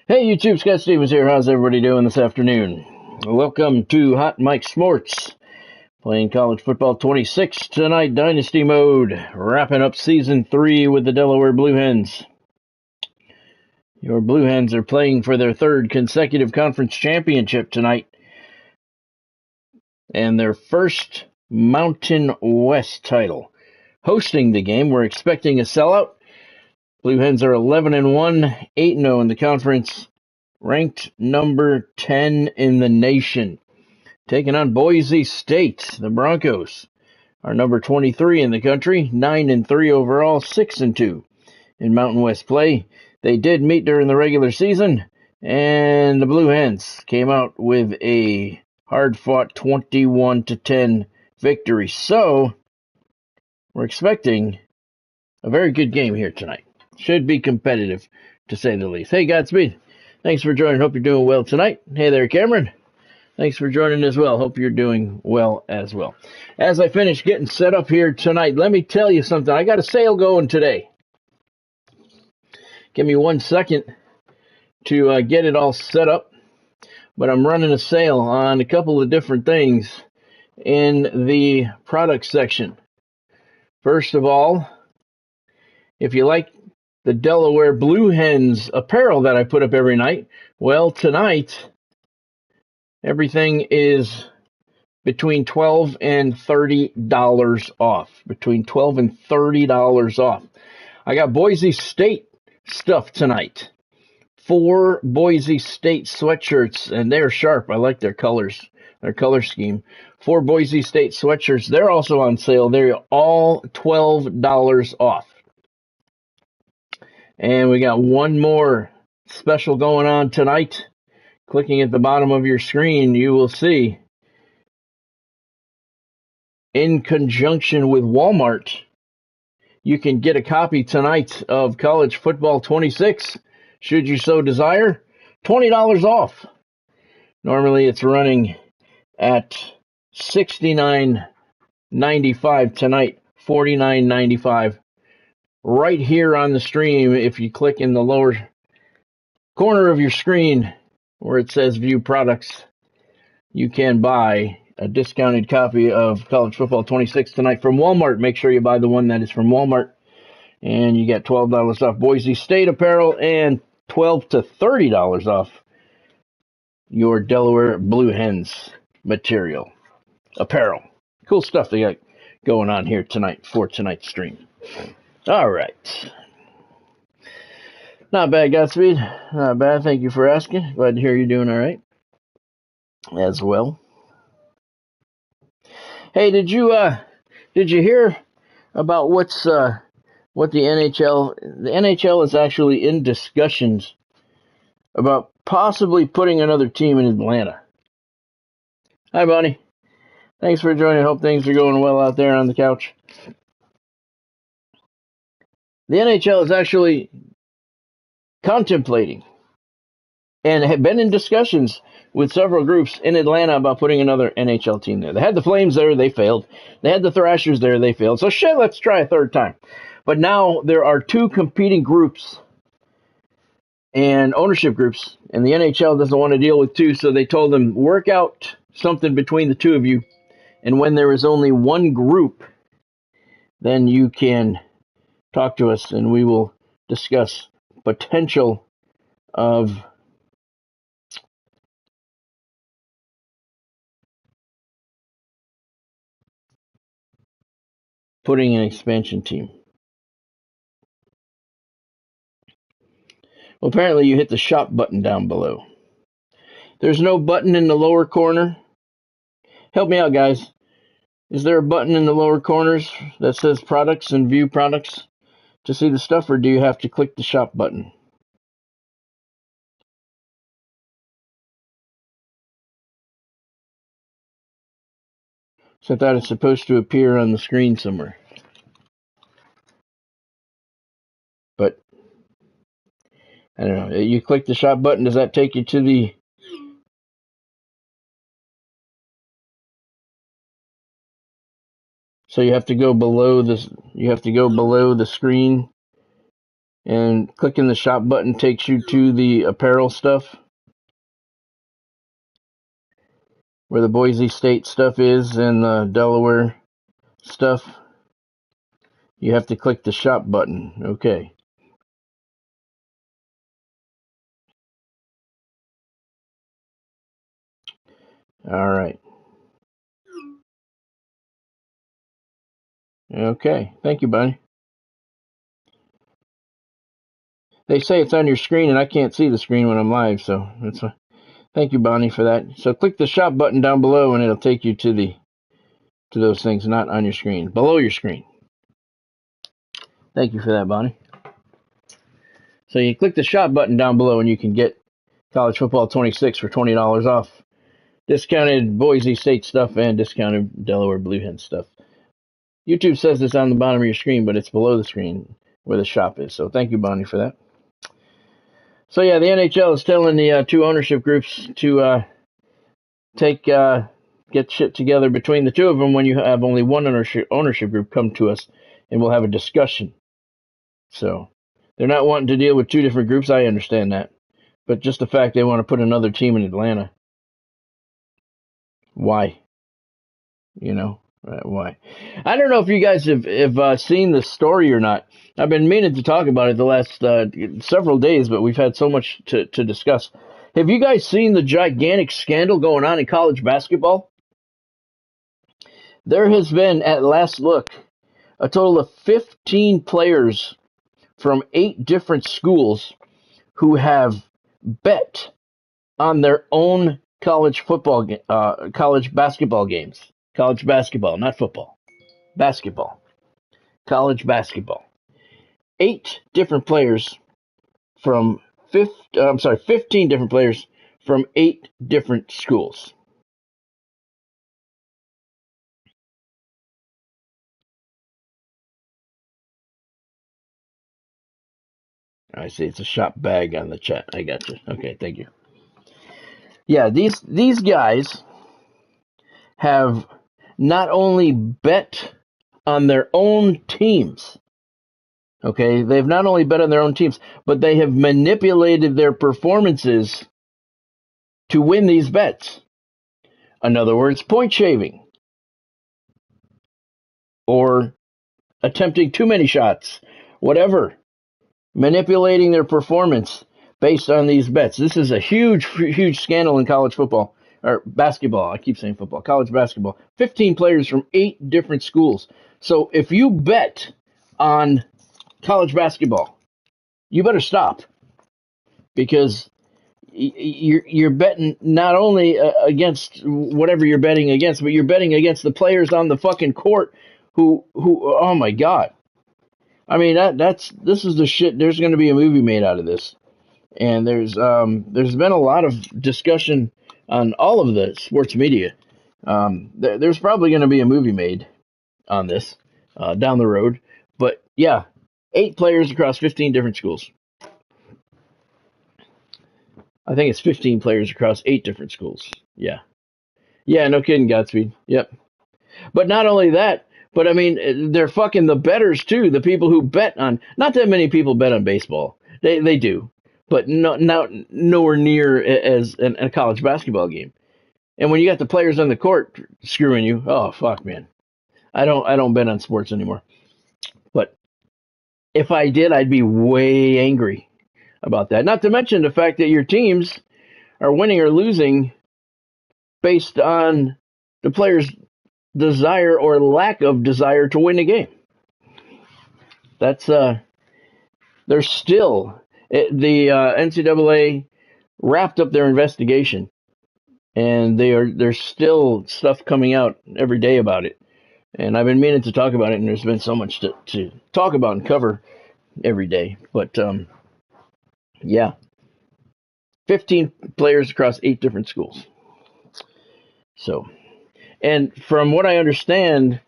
Hey YouTube, Scott Stevens here. How's everybody doing this afternoon? Welcome to Hot Mike Sports. Playing college football 26 tonight, Dynasty mode. Wrapping up season 3 with the Delaware Blue Hens. Your Blue Hens are playing for their third consecutive conference championship tonight. And their first Mountain West title. Hosting the game, we're expecting a sellout. Blue Hens are 11-1, 8-0 in the conference. Ranked number 10 in the nation. Taking on Boise State. The Broncos are number 23 in the country, 9-3 overall, 6-2 in Mountain West play. They did meet during the regular season, and the Blue Hens came out with a hard-fought 21-10 victory. So, we're expecting a very good game here tonight. Should be competitive, to say the least. Hey, Godspeed. Thanks for joining. Hope you're doing well tonight. Hey there, Cameron. Thanks for joining as well. Hope you're doing well as well. As I finish getting set up here tonight, let me tell you something. I got a sale going today. Give me 1 second to get it all set up. But I'm running a sale on a couple of different things in the product section. First of all, if you like the Delaware Blue Hens apparel that I put up every night, well, tonight everything is between $12 and $30 off. Between $12 and $30 off. I got Boise State stuff tonight. 4 Boise State sweatshirts, and they're sharp. I like their colors, their color scheme. 4 Boise State sweatshirts. They're also on sale. They're all $12 off. And we got one more special going on tonight. Clicking at the bottom of your screen, you will see, in conjunction with Walmart, you can get a copy tonight of College Football 26, should you so desire. $20 off. Normally it's running at $69.95 tonight, $49.95. Right here on the stream, if you click in the lower corner of your screen where it says View Products, you can buy a discounted copy of College Football 26 tonight from Walmart. Make sure you buy the one that is from Walmart. And you get $12 off Boise State apparel and $12 to $30 off your Delaware Blue Hens material apparel. Cool stuff they got going on here tonight for tonight's stream. All right. Not bad, Godspeed. Not bad. Thank you for asking. Glad to hear you're doing all right as well. Hey, did you hear about what the NHL is actually in discussions about possibly putting another team in Atlanta? Hi, Bonnie. Thanks for joining. Hope things are going well out there on the couch. The NHL is actually contemplating and have been in discussions with several groups in Atlanta about putting another NHL team there. They had the Flames there, they failed. They had the Thrashers there, they failed. So shit, let's try a third time. But now there are 2 competing groups and ownership groups, and the NHL doesn't want to deal with 2, so they told them, work out something between the 2 of you, and when there is only one group, then you can talk to us, and we will discuss potential of putting an expansion team. Well, apparently you hit the shop button down below. There's no button in the lower corner. Help me out, guys. Is there a button in the lower corners that says products and view products to see the stuff, or do you have to click the shop button? So I thought it's supposed to appear on the screen somewhere. But I don't know. You click the shop button, does that take you to the... So you have to go below this. You have to go below the screen And clicking the shop button takes you to the apparel stuff, where the Boise State stuff is and the Delaware stuff. You have to click the shop button. Okay. All right. Okay. Thank you, Bonnie. They say it's on your screen, and I can't see the screen when I'm live, so that's why. Thank you, Bonnie, for that. So click the shop button down below, and it'll take you to those things, not on your screen, below your screen. Thank you for that, Bonnie. So you click the shop button down below, and you can get College Football 26 for $20 off. Discounted Boise State stuff and discounted Delaware Blue Hens stuff. YouTube says it's on the bottom of your screen, but it's below the screen where the shop is. So thank you, Bonnie, for that. So yeah, the NHL is telling the two ownership groups to get shit together between the two of them when you have only one ownership group come to us, and we'll have a discussion. So they're not wanting to deal with two different groups. I understand that, but just the fact they want to put another team in Atlanta. Why? You know, why? I don't know if you guys have seen the story or not. I've been meaning to talk about it the last several days, but we've had so much to discuss. Have you guys seen the gigantic scandal going on in college basketball? There has been, at last look, a total of 15 players from 8 different schools who have bet on their own college basketball games. College basketball, not football. Basketball. College basketball. 8 different players from 15 different players from 8 different schools. I see it's a shop bag on the chat. I got you. Okay, thank you. Yeah, these guys have not only bet on their own teams. Okay, they've not only bet on their own teams, but they have manipulated their performances to win these bets. In other words, point shaving or attempting too many shots, whatever, manipulating their performance based on these bets. This is a huge scandal in college football, or basketball. I keep saying football, college basketball. 15 players from 8 different schools. So if you bet on college basketball, you better stop, because you're betting not only against whatever you're betting against, but you're betting against the players on the fucking court who oh my God. I mean, this is the shit. There's going to be a movie made out of this. And there's been a lot of discussion on all of the sports media. There's probably going to be a movie made on this down the road. But yeah, 8 players across 15 different schools. I think it's 15 players across 8 different schools. Yeah. Yeah, no kidding, Godspeed. Yep. But not only that, but I mean, they're fucking the bettors too. The people who bet on, not that many people bet on baseball. They do, but nowhere near as in a college basketball game. And when you got the players on the court screwing you, oh fuck, man. I don't bet on sports anymore. But if I did, I'd be way angry about that. Not to mention the fact that your teams are winning or losing based on the players' desire or lack of desire to win a game. That's there's still the NCAA wrapped up their investigation, and there's still stuff coming out every day about it. And I've been meaning to talk about it, and there's been so much to talk about and cover every day. But yeah, 15 players across 8 different schools. So, and from what I understand,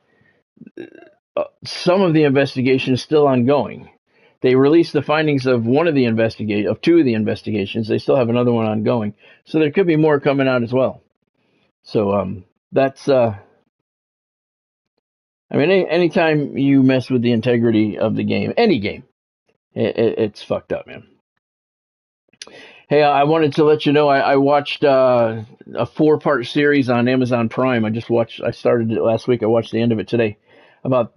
some of the investigation is still ongoing. They released the findings of two of the investigations. They still have another one ongoing, so there could be more coming out as well. So that's I mean, anytime you mess with the integrity of the game, any game, It's fucked up, man. Hey, I wanted to let you know I watched a 4-part series on Amazon Prime. I started it last week. I watched the end of it today. About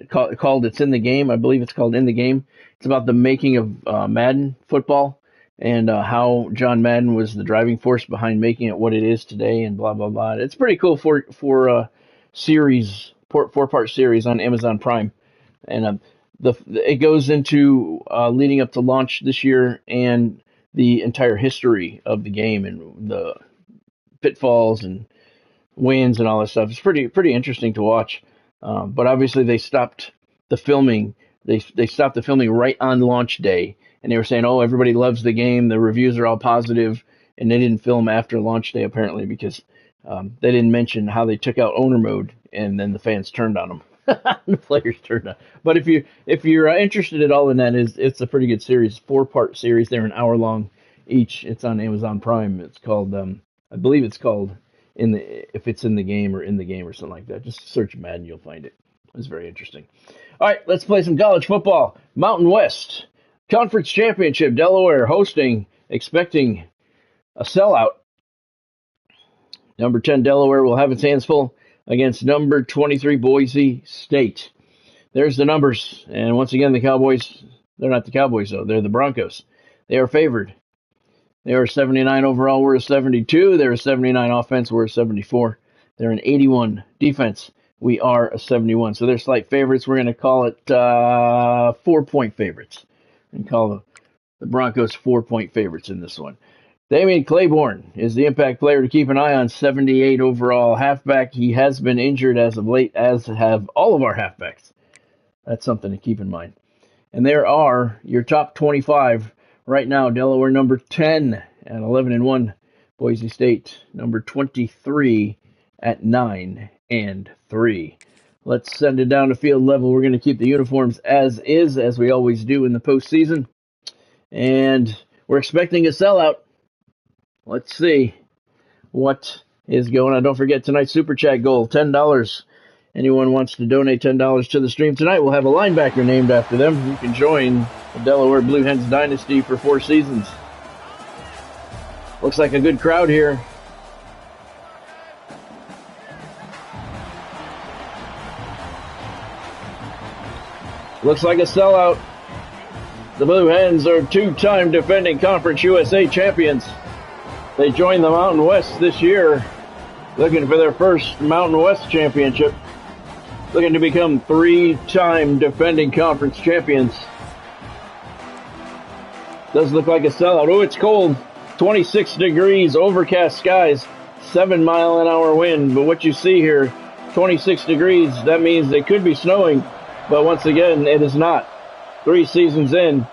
called It's in the Game. I believe it's called In the Game. It's about the making of Madden football and how John Madden was the driving force behind making it what it is today, and blah blah blah. It's pretty cool for series 4-part series on Amazon Prime, and it goes into leading up to launch this year and the entire history of the game and the pitfalls and wins and all that stuff. It's pretty interesting to watch. But obviously they stopped the filming. They stopped the filming right on launch day, and they were saying, "Oh, everybody loves the game. The reviews are all positive," and they didn't film after launch day apparently because they didn't mention how they took out owner mode, and then the fans turned on them. The players turned on. But if you're interested at all in that, it's a pretty good series, 4-part series. They're an hour long each. It's on Amazon Prime. It's called I believe it's called if it's in the game or in the game or something like that. Just search Madden, you'll find it. It's very interesting. All right, let's play some college football. Mountain West Conference Championship, Delaware hosting, expecting a sellout. Number 10 Delaware will have its hands full against number 23 Boise State. There's the numbers. And once again, the Cowboys, they're not the Cowboys, though. They're the Broncos. They are favored. They are 79 overall. We're a 72. They're a 79 offense. We're a 74. They're an 81 defense. We are a 71. So they're slight favorites. We're going to call it 4-point favorites. And call the Broncos 4-point favorites in this one. Damian Claiborne is the impact player to keep an eye on, 78 overall halfback. He has been injured as of late, as have all of our halfbacks. That's something to keep in mind. And there are your top 25 right now. Delaware number 10 at 11-1. Boise State number 23 at 9-3. Let's send it down to field level. We're going to keep the uniforms as is, as we always do in the postseason. And we're expecting a sellout. Let's see what is going on. Don't forget tonight's Super Chat goal, $10. Anyone wants to donate $10 to the stream tonight, we'll have a linebacker named after them. You can join the Delaware Blue Hens dynasty for 4 seasons. Looks like a good crowd here. Looks like a sellout. The Blue Hens are 2-time defending Conference USA champions. They joined the Mountain West this year, looking for their first Mountain West championship, looking to become 3-time defending conference champions. Does look like a sellout. Oh, it's cold. 26 degrees, overcast skies, 7-mile-an-hour wind. But what you see here, 26 degrees, that means they could be snowing. But once again, it is not. 3 seasons in,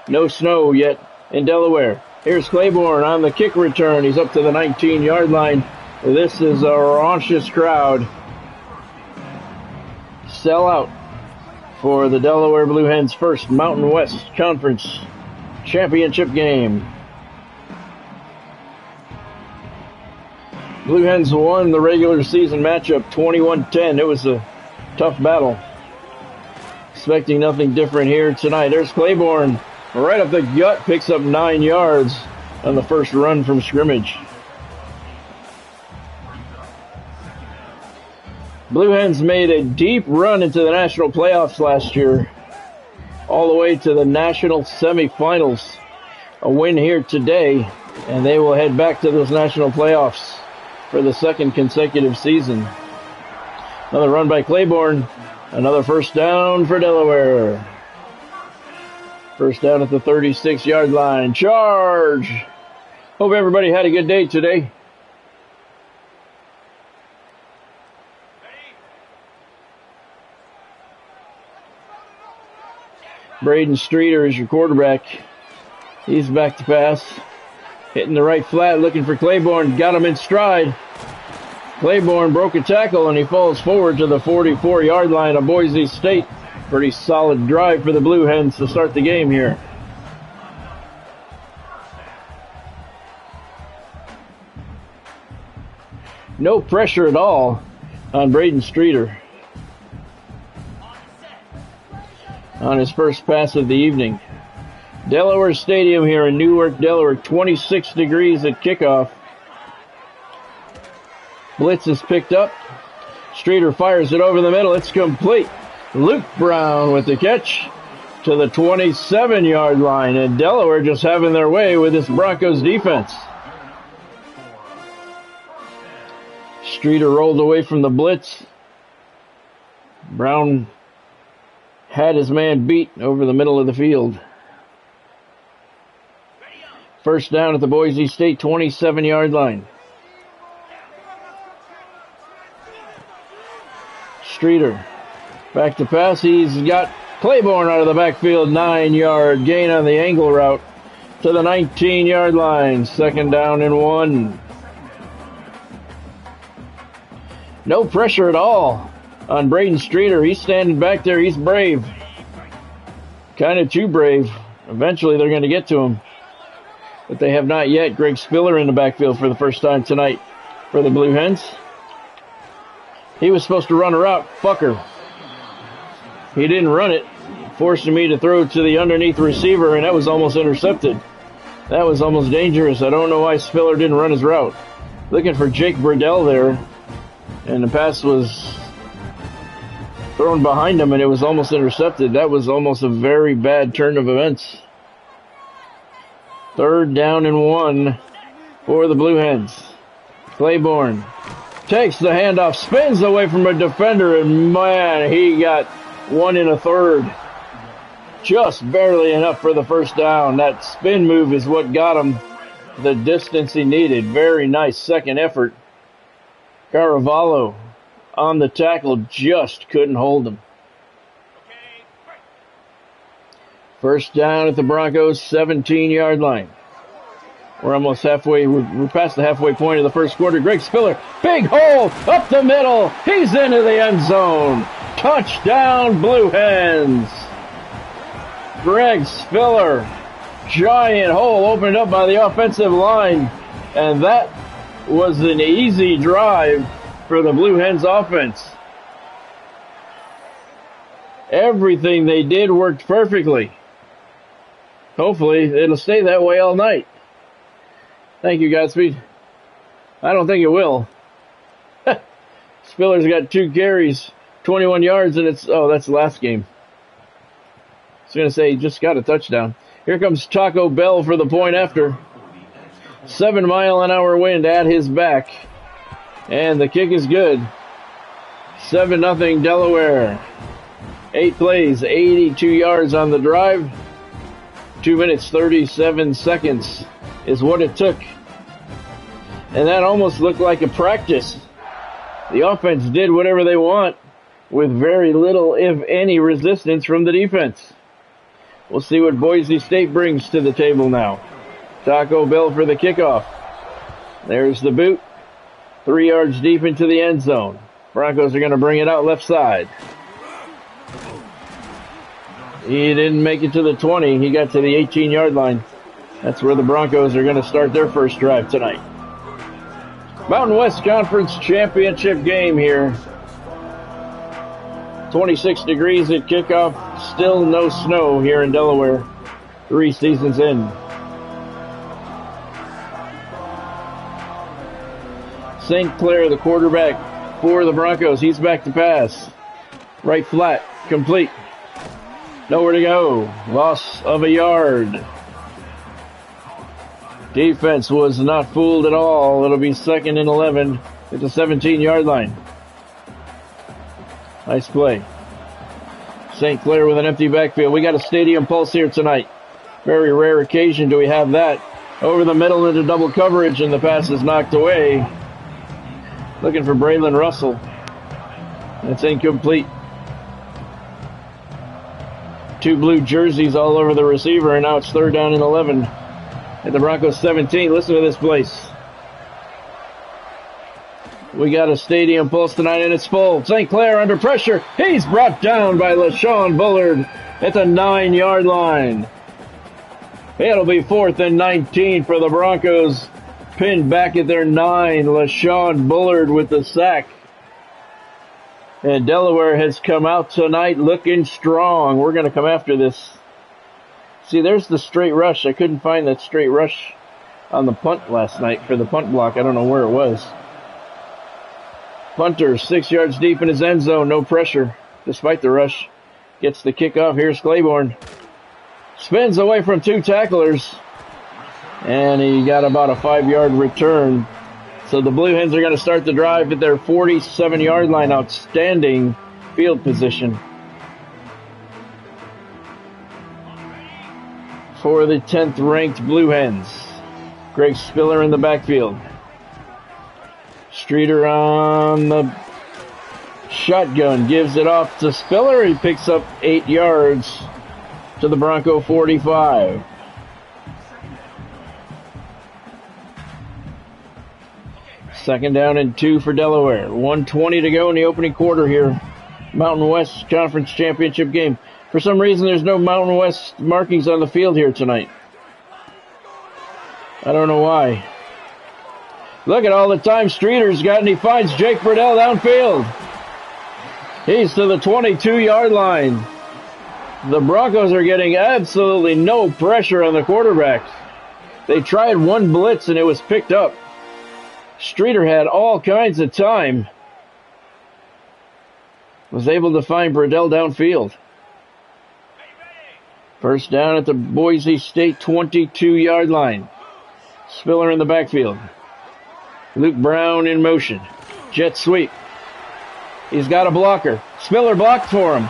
no snow yet in Delaware. Here's Claiborne on the kick return. He's up to the 19-yard line. This is a raucous crowd. Sellout for the Delaware Blue Hens' first Mountain West Conference championship game. Blue Hens won the regular season matchup 21-10. It was a tough battle. Expecting nothing different here tonight. There's Claiborne. Right up the gut, picks up 9 yards on the first run from scrimmage. Blue Hens made a deep run into the national playoffs last year, all the way to the national semifinals. A win here today, and they will head back to those national playoffs for the second consecutive season. Another run by Claiborne. Another first down for Delaware. First down at the 36-yard line. Charge! Hope everybody had a good day today. Braden Streeter is your quarterback. He's back to pass. Hitting the right flat, looking for Claiborne. Got him in stride. Claiborne broke a tackle, and he falls forward to the 44-yard line of Boise State. Pretty solid drive for the Blue Hens to start the game here. No pressure at all on Braden Streeter. on his first pass of the evening. Delaware Stadium here in Newark, Delaware, 26 degrees at kickoff. Blitz is picked up. Streeter fires it over the middle. It's complete. Luke Brown with the catch to the 27-yard line, and Delaware just having their way with this Broncos defense. Streeter rolled away from the blitz. Brown had his man beat over the middle of the field. First down at the Boise State 27-yard line. Streeter back to pass. He's got Claiborne out of the backfield. 9-yard gain on the angle route to the 19-yard line. Second down and 1. No pressure at all on Braden Streeter. He's standing back there. He's brave. Kind of too brave. Eventually they're going to get to him. But they have not yet. Greg Spiller in the backfield for the first time tonight for the Blue Hens. He was supposed to run a route. Fucker. He didn't run it. Forcing me to throw to the underneath receiver, and that was almost intercepted. That was almost dangerous. I don't know why Spiller didn't run his route. Looking for Jake Burdell there, and the pass was thrown behind him, and it was almost intercepted. That was almost a very bad turn of events. Third down and 1 for the Blue Hens. Claiborne takes the handoff, spins away from a defender, and man, he got 1 1/3. Just barely enough for the first down. That spin move is what got him the distance he needed. Very nice second effort. Caravallo on the tackle, just couldn't hold him. First down at the Broncos 17-yard line. We're almost halfway. We're past the halfway point of the first quarter. Greg Spiller, big hole up the middle. He's into the end zone. Touchdown, Blue Hens. Greg Spiller, giant hole opened up by the offensive line, and that was an easy drive for the Blue Hens offense. Everything they did worked perfectly. Hopefully, it'll stay that way all night. Thank you, Godspeed. I don't think it will. Spiller's got 2 carries, 21 yards, and that's the last game. I was going to say he just got a touchdown. Here comes Taco Bell for the point after. 7-mile-an-hour wind at his back. And the kick is good. 7-0 Delaware. 8 plays, 82 yards on the drive. 2 minutes, 37 seconds is what it took. And that almost looked like a practice. The offense did whatever they want with very little, if any, resistance from the defense. We'll see what Boise State brings to the table now. Taco Bell for the kickoff. There's the boot. 3 yards deep into the end zone. Broncos are going to bring it out left side. He didn't make it to the 20. He got to the 18-yard line. That's where the Broncos are going to start their first drive tonight. Mountain West Conference Championship game here. 26 degrees at kickoff. Still no snow here in Delaware. 3 seasons in. St. Clair, the quarterback for the Broncos. He's back to pass. Right flat. Complete. Nowhere to go. Loss of a yard. Defense was not fooled at all. It'll be 2nd and 11 at the 17-yard line. Nice play. St. Clair with an empty backfield. We got a stadium pulse here tonight. Very rare occasion do we have that. Over the middle into double coverage, and the pass is knocked away. Looking for Braylon Russell. That's incomplete. 2 blue jerseys all over the receiver, and now it's 3rd down and 11 at the Broncos 17. Listen to this place. We got a stadium pulse tonight, and it's full. St. Clair under pressure. He's brought down by LaShawn Bullard at the 9-yard line. It'll be 4th and 19 for the Broncos. Pinned back at their 9. LaShawn Bullard with the sack. And Delaware has come out tonight looking strong. We're going to come after this. See, there's the straight rush. I couldn't find that straight rush on the punt last night for the punt block. I don't know where it was. Punter, 6 yards deep in his end zone. No pressure, despite the rush. Gets the kickoff. Here's Claiborne. Spins away from 2 tacklers. And he got about a 5-yard return. So the Blue Hens are going to start the drive at their 47-yard line. Outstanding field position for the 10th ranked Blue Hens. Greg Spiller in the backfield. Streeter on the shotgun. Gives it off to Spiller. He picks up 8 yards to the Bronco 45. Second down and 2 for Delaware. 1:20 to go in the opening quarter here. Mountain West Conference Championship game. For some reason, there's no Mountain West markings on the field here tonight. I don't know why. Look at all the time Streeter's got, and he finds Jake Burdell downfield. He's to the 22-yard line. The Broncos are getting absolutely no pressure on the quarterback. They tried one blitz, and it was picked up. Streeter had all kinds of time. Was able to find Burdell downfield. First down at the Boise State 22-yard line. Spiller in the backfield. Luke Brown in motion. Jet sweep. He's got a blocker. Spiller blocked for him.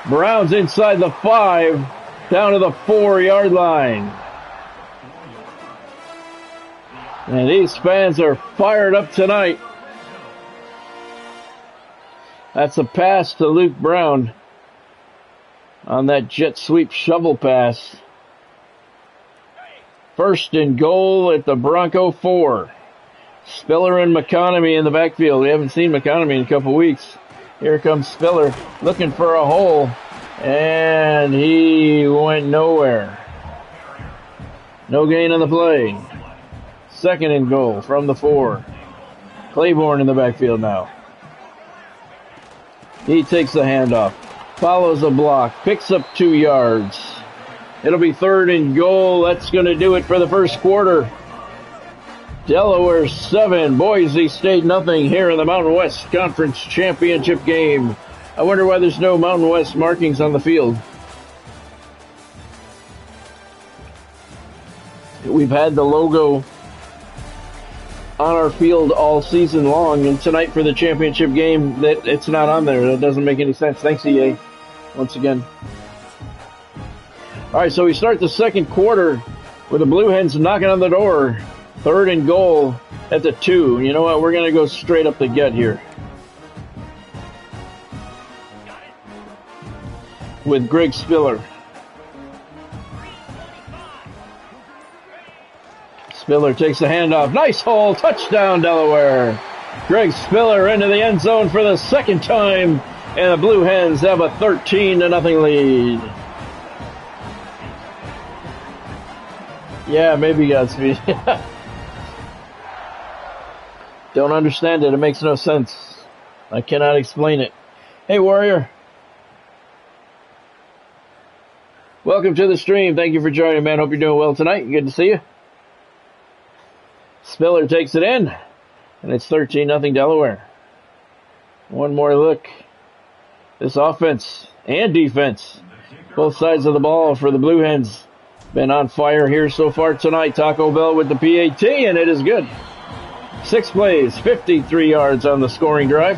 Brown's inside the 5, down to the 4-yard line. And these fans are fired up tonight. That's a pass to Luke Brown on that jet sweep shovel pass. First and goal at the Bronco 4. Spiller and McConomy in the backfield. We haven't seen McConomy in a couple weeks. Here comes Spiller looking for a hole, and he went nowhere. No gain on the play. Second and goal from the 4. Claiborne in the backfield now. He takes the handoff, follows a block, picks up 2 yards. It'll be third and goal. That's going to do it for the first quarter. Delaware 7, Boise State nothing here in the Mountain West Conference Championship game. I wonder why there's no Mountain West markings on the field. We've had the logo on our field all season long, and tonight for the championship game, that it's not on there. That doesn't make any sense. Thanks, EA, once again. All right, so we start the second quarter with the Blue Hens knocking on the door. Third and goal at the 2. You know what? We're going to go straight up the gut here with Greg Spiller. Spiller takes the handoff. Nice hole. Touchdown, Delaware. Greg Spiller into the end zone for the second time, and the Blue Hens have a 13-0 lead. Yeah, maybe Godspeed. Don't understand it. It makes no sense. I cannot explain it. Hey, Warrior. Welcome to the stream. Thank you for joining, man. Hope you're doing well tonight. Good to see you. Spiller takes it in, and it's 13-0 Delaware. One more look. This offense and defense, both sides of the ball for the Blue Hens, been on fire here so far tonight. Taco Bell with the PAT, and it is good. 6 plays, 53 yards on the scoring drive.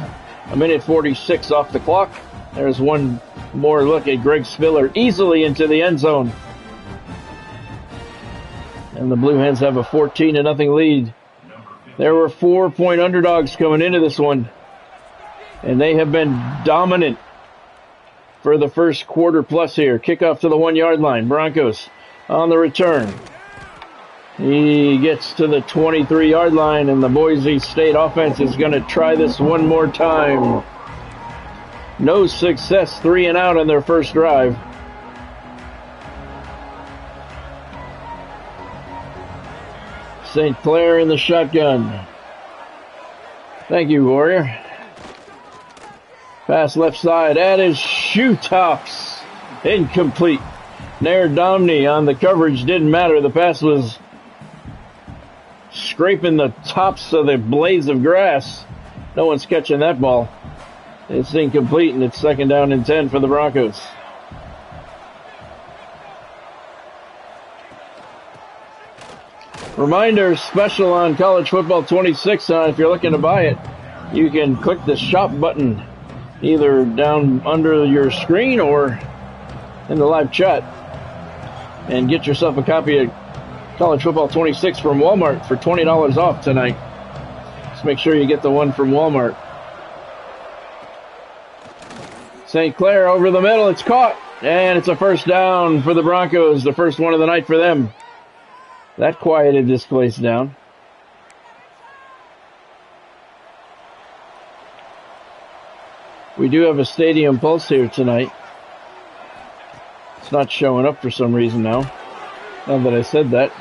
1:46 off the clock. There's one more look at Greg Spiller easily into the end zone. And the Blue Hens have a 14-0 lead. There were 4-point underdogs coming into this one, and they have been dominant for the first quarter plus here. Kickoff to the 1-yard line. Broncos on the return. He gets to the 23-yard line, and the Boise State offense is going to try this one more time. No success, 3 and out on their first drive. St. Clair in the shotgun. Thank you, Warrior. Pass left side. That is shoe tops. Incomplete. Nair Domney on the coverage. Didn't matter. The pass was scraping the tops of the blades of grass. No one's catching that ball. It's incomplete, and it's 2nd down and 10 for the Broncos. Reminder, special on College Football 26. If you're looking to buy it, you can click the shop button either down under your screen or in the live chat and get yourself a copy of College Football 26 from Walmart for $20 off tonight. Just make sure you get the one from Walmart. St. Clair over the middle. It's caught, and it's a 1st down for the Broncos, the first one of the night for them. That quieted this place down. We do have a stadium pulse here tonight. It's not showing up for some reason now that I said that.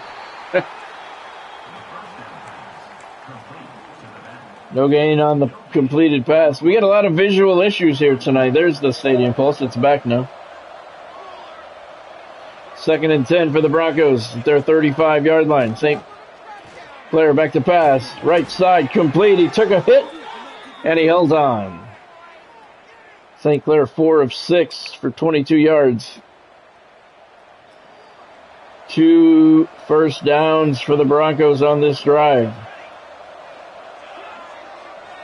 No gain on the completed pass. We got a lot of visual issues here tonight. There's the stadium pulse. It's back now. 2nd and 10 for the Broncos at their 35-yard line. St. Clair back to pass. Right side complete. He took a hit, and he held on. St. Clair 4 of 6 for 22 yards. 2 first downs for the Broncos on this drive.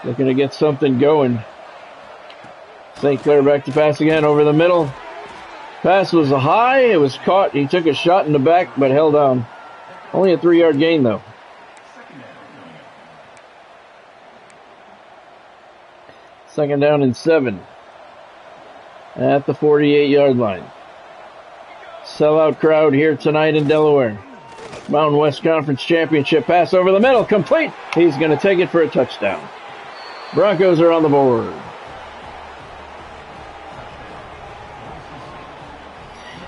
Looking to get something going. St. Clair back to pass again over the middle. Pass was high. It was caught. He took a shot in the back, but held on. Only a 3-yard gain, though. Second down and 7. At the 48-yard line. Sellout crowd here tonight in Delaware. Mountain West Conference Championship pass over the middle. Complete. He's going to take it for a touchdown. Broncos are on the board.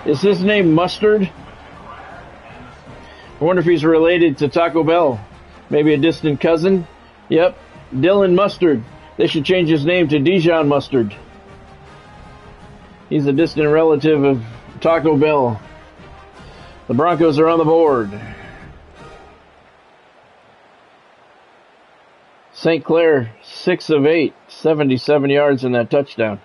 Is his name Mustard? I wonder if he's related to Taco Bell. Maybe a distant cousin? Yep, Dylan Mustard. They should change his name to Dijon Mustard. He's a distant relative of Taco Bell. The Broncos are on the board. St. Clair, 6 of 8, 77 yards in that touchdown.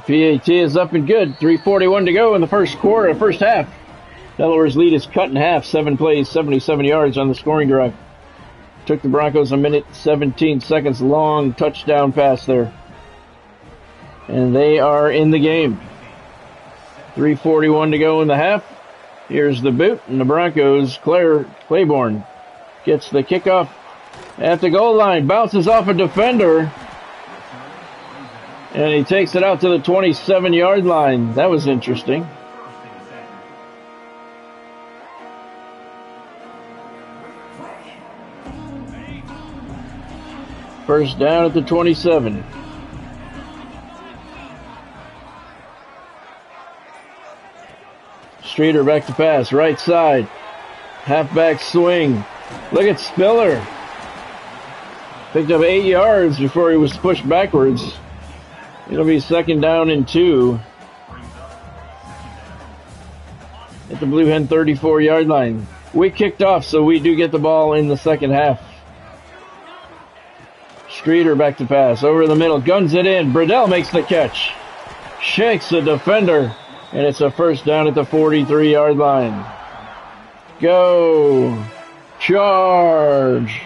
PAT is up and good. 3:41 to go in the first half. Delaware's lead is cut in half. 7 plays, 77 yards on the scoring drive. Took the Broncos a minute, 17 seconds long touchdown pass there. And they are in the game. 3:41 to go in the half. Here's the boot, and the Broncos, Claiborne gets the kickoff at the goal line. Bounces off a defender. And he takes it out to the 27-yard line. That was interesting. First down at the 27. Streeter back to pass. Right side. Halfback swing. Look at Spiller. Picked up 8 yards before he was pushed backwards. It'll be 2nd down and 2 at the Blue Hen 34-yard line. We kicked off, so we do get the ball in the second half. Streeter back to pass. Over the middle. Guns it in. Bradell makes the catch. Shakes the defender. And it's a first down at the 43-yard line. Go. Charge.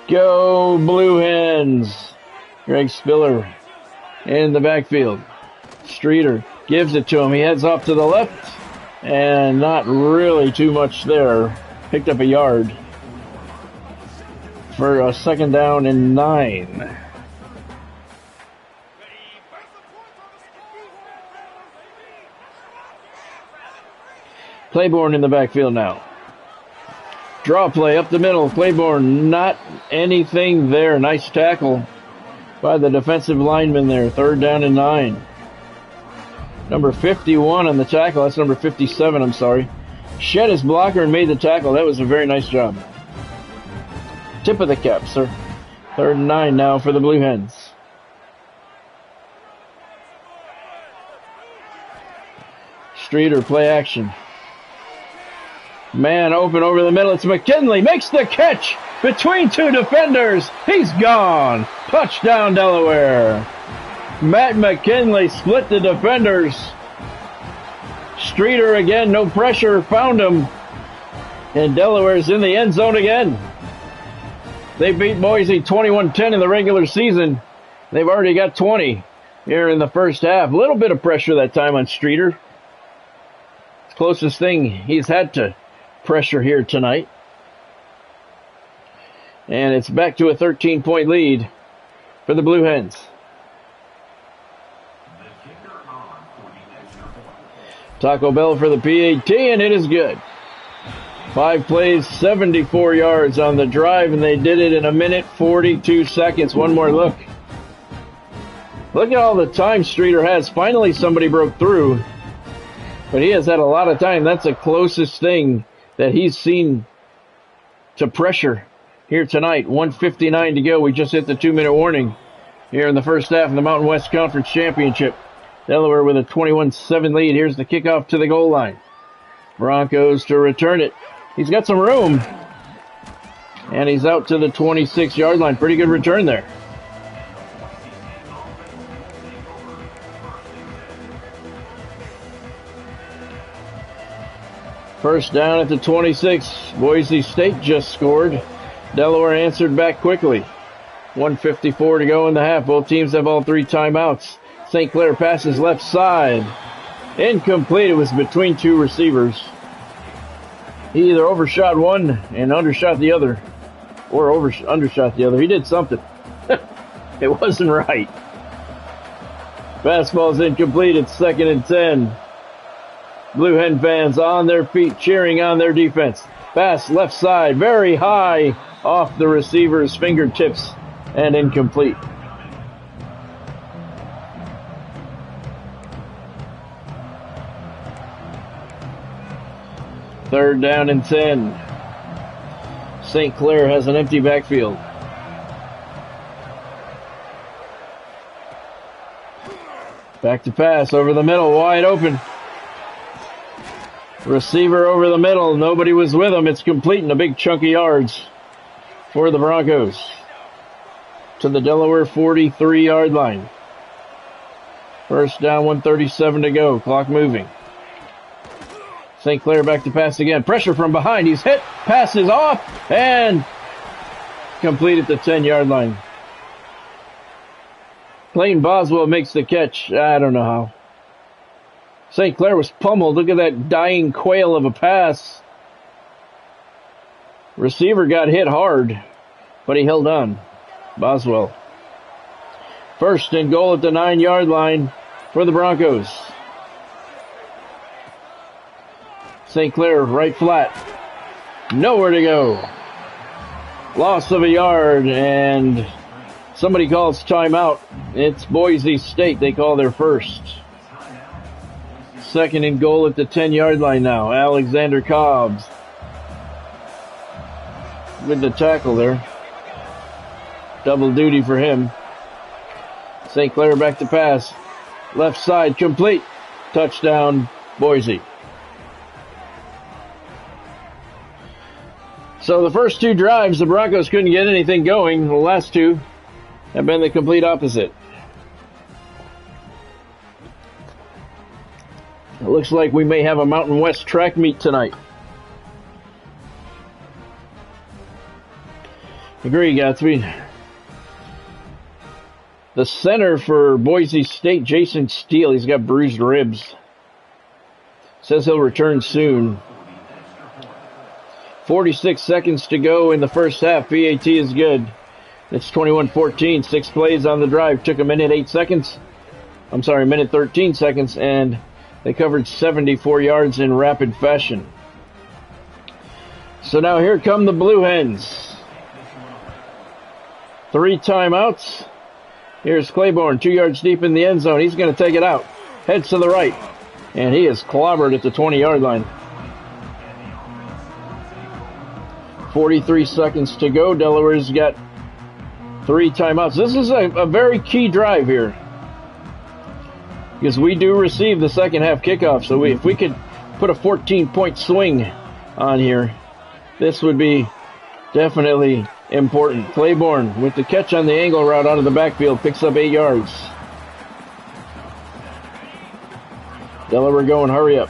Go Blue Hens. Greg Spiller in the backfield. Streeter gives it to him. He heads off to the left, and not really too much there. Picked up a yard for a 2nd down and 9. Claiborne in the backfield now. Draw play up the middle. Claiborne, not anything there. Nice tackle by the defensive lineman there. 3rd down and 9. Number 51 on the tackle. That's number 57, I'm sorry. shed his blocker and made the tackle. That was a very nice job. Tip of the cap, sir. 3rd and 9 now for the Blue Hens. Streeter, play action. Man open over the middle. It's McKinley. Makes the catch between 2 defenders. He's gone. Touchdown, Delaware. Matt McKinley split the defenders. Streeter again, no pressure, found him. And Delaware's in the end zone again. They beat Boise 21-10 in the regular season. They've already got 20 here in the first half. A little bit of pressure that time on Streeter. It's the closest thing he's had to pressure here tonight. And it's back to a 13-point lead for the Blue Hens. Taco Bell for the PAT, and it is good. 5 plays, 74 yards on the drive, and they did it in 1:42 seconds. One more look. Look at all the time Streeter has. Finally, somebody broke through, but he has had a lot of time. That's the closest thing that he's seen to pressure here tonight. 1:59 to go. We just hit the 2-minute warning here in the first half of the Mountain West Conference Championship. Delaware with a 21-7 lead. Here's the kickoff to the goal line. Broncos to return it. He's got some room. And he's out to the 26-yard line. Pretty good return there. First down at the 26. Boise State just scored. Delaware answered back quickly. 1:54 to go in the half. Both teams have all 3 timeouts. St. Clair passes left side. Incomplete. It was between 2 receivers. He either overshot one and undershot the other, or undershot the other. He did something. It wasn't right. Fastball's incomplete. It's 2nd and 10. Blue Hen fans on their feet, cheering on their defense. Pass left side, very high off the receiver's fingertips, and incomplete. Third down and 10. St. Clair has an empty backfield. Back to pass over the middle, wide open. Receiver over the middle, nobody was with him. It's complete and a big chunk of yards for the Broncos to the Delaware 43-yard line. First down, 1:37 to go, clock moving. St. Clair back to pass again. Pressure from behind. He's hit. Pass is off. And complete at the 10-yard line. Clayton Boswell makes the catch. I don't know how. St. Clair was pummeled. Look at that dying quail of a pass. Receiver got hit hard, but he held on. Boswell. First and goal at the 9-yard line for the Broncos. St. Clair right flat. Nowhere to go. Loss of a yard, and somebody calls timeout. It's Boise State. They call their first. 2nd and goal at the 10-yard line now. Alexander Cobbs with the tackle there. Double duty for him. St. Clair back to pass. Left side complete. Touchdown, Boise. So the first 2 drives, the Broncos couldn't get anything going. The last 2 have been the complete opposite. It looks like we may have a Mountain West track meet tonight. Agree, Gatsby. The center for Boise State, Jason Steele, he's got bruised ribs. Says he'll return soon. 46 seconds to go in the first half. PAT is good. It's 21-14. 6 plays on the drive. Took a minute 13 seconds, and they covered 74 yards in rapid fashion. So now here come the Blue Hens. 3 timeouts. Here's Claiborne, 2 yards deep in the end zone. He's going to take it out. Heads to the right, and he is clobbered at the 20-yard line. 43 seconds to go. Delaware's got 3 timeouts. This is a very key drive here, because we do receive the second half kickoff. So if we could put a 14-point swing on here, this would be definitely important. Claiborne with the catch on the angle route out of the backfield, picks up 8 yards. Delaware going, hurry up.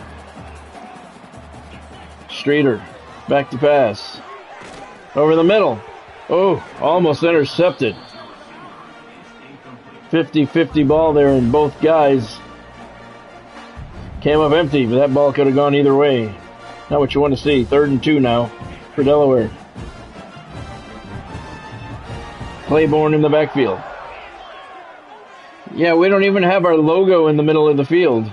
Streeter, back to pass. Over the middle. Oh, almost intercepted. 50-50 ball there, and both guys came up empty, but that ball could have gone either way. Not what you want to see. 3rd and 2 now for Delaware. Claiborne in the backfield. Yeah, we don't even have our logo in the middle of the field.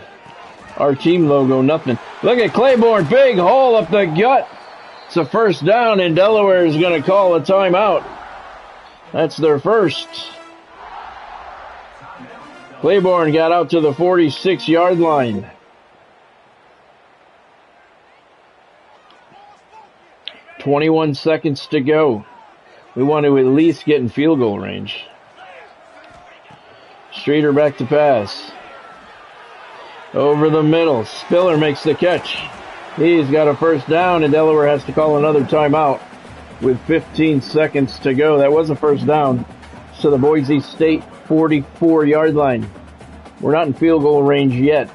Our team logo, nothing. Look at Claiborne, big hole up the gut. It's a first down, and Delaware is going to call a timeout. That's their first. Claiborne got out to the 46-yard line. "21 seconds to go. We want to at least get in field goal range." Streeter back to pass. Over the middle. Spiller makes the catch. He's got a first down, and Delaware has to call another timeout with 15 seconds to go. That was a first down to the Boise State 44-yard line. We're not in field goal range yet.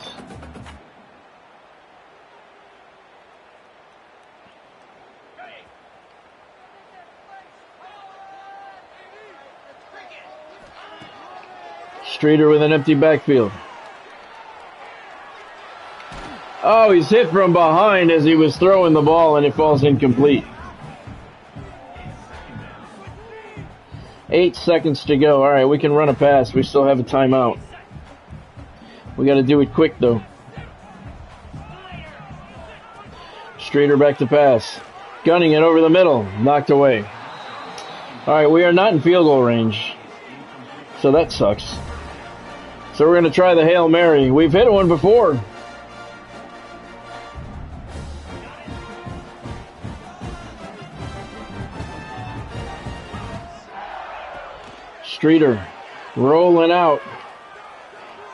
Streeter with an empty backfield. Oh, he's hit from behind as he was throwing the ball, and it falls incomplete. 8 seconds to go. All right, we can run a pass. We still have a timeout. We got to do it quick, though. Streeter back to pass. Gunning it over the middle. Knocked away. All right, we are not in field goal range, so that sucks. So we're going to try the Hail Mary. We've hit one before. Streeter rolling out,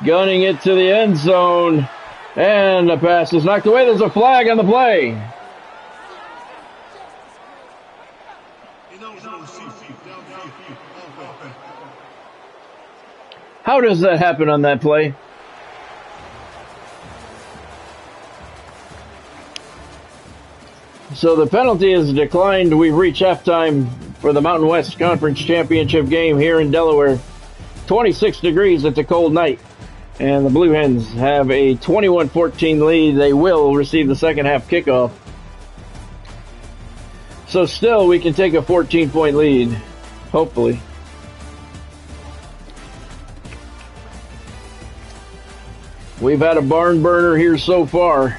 gunning it to the end zone, and the pass is knocked away. There's a flag on the play. How does that happen on that play? So the penalty is declined. We've reached halftime for the Mountain West Conference Championship game here in Delaware. 26 degrees. It's a cold night, and the Blue Hens have a 21-14 lead. They will receive the second half kickoff. So still, we can take a 14-point lead, hopefully. We've had a barn burner here so far.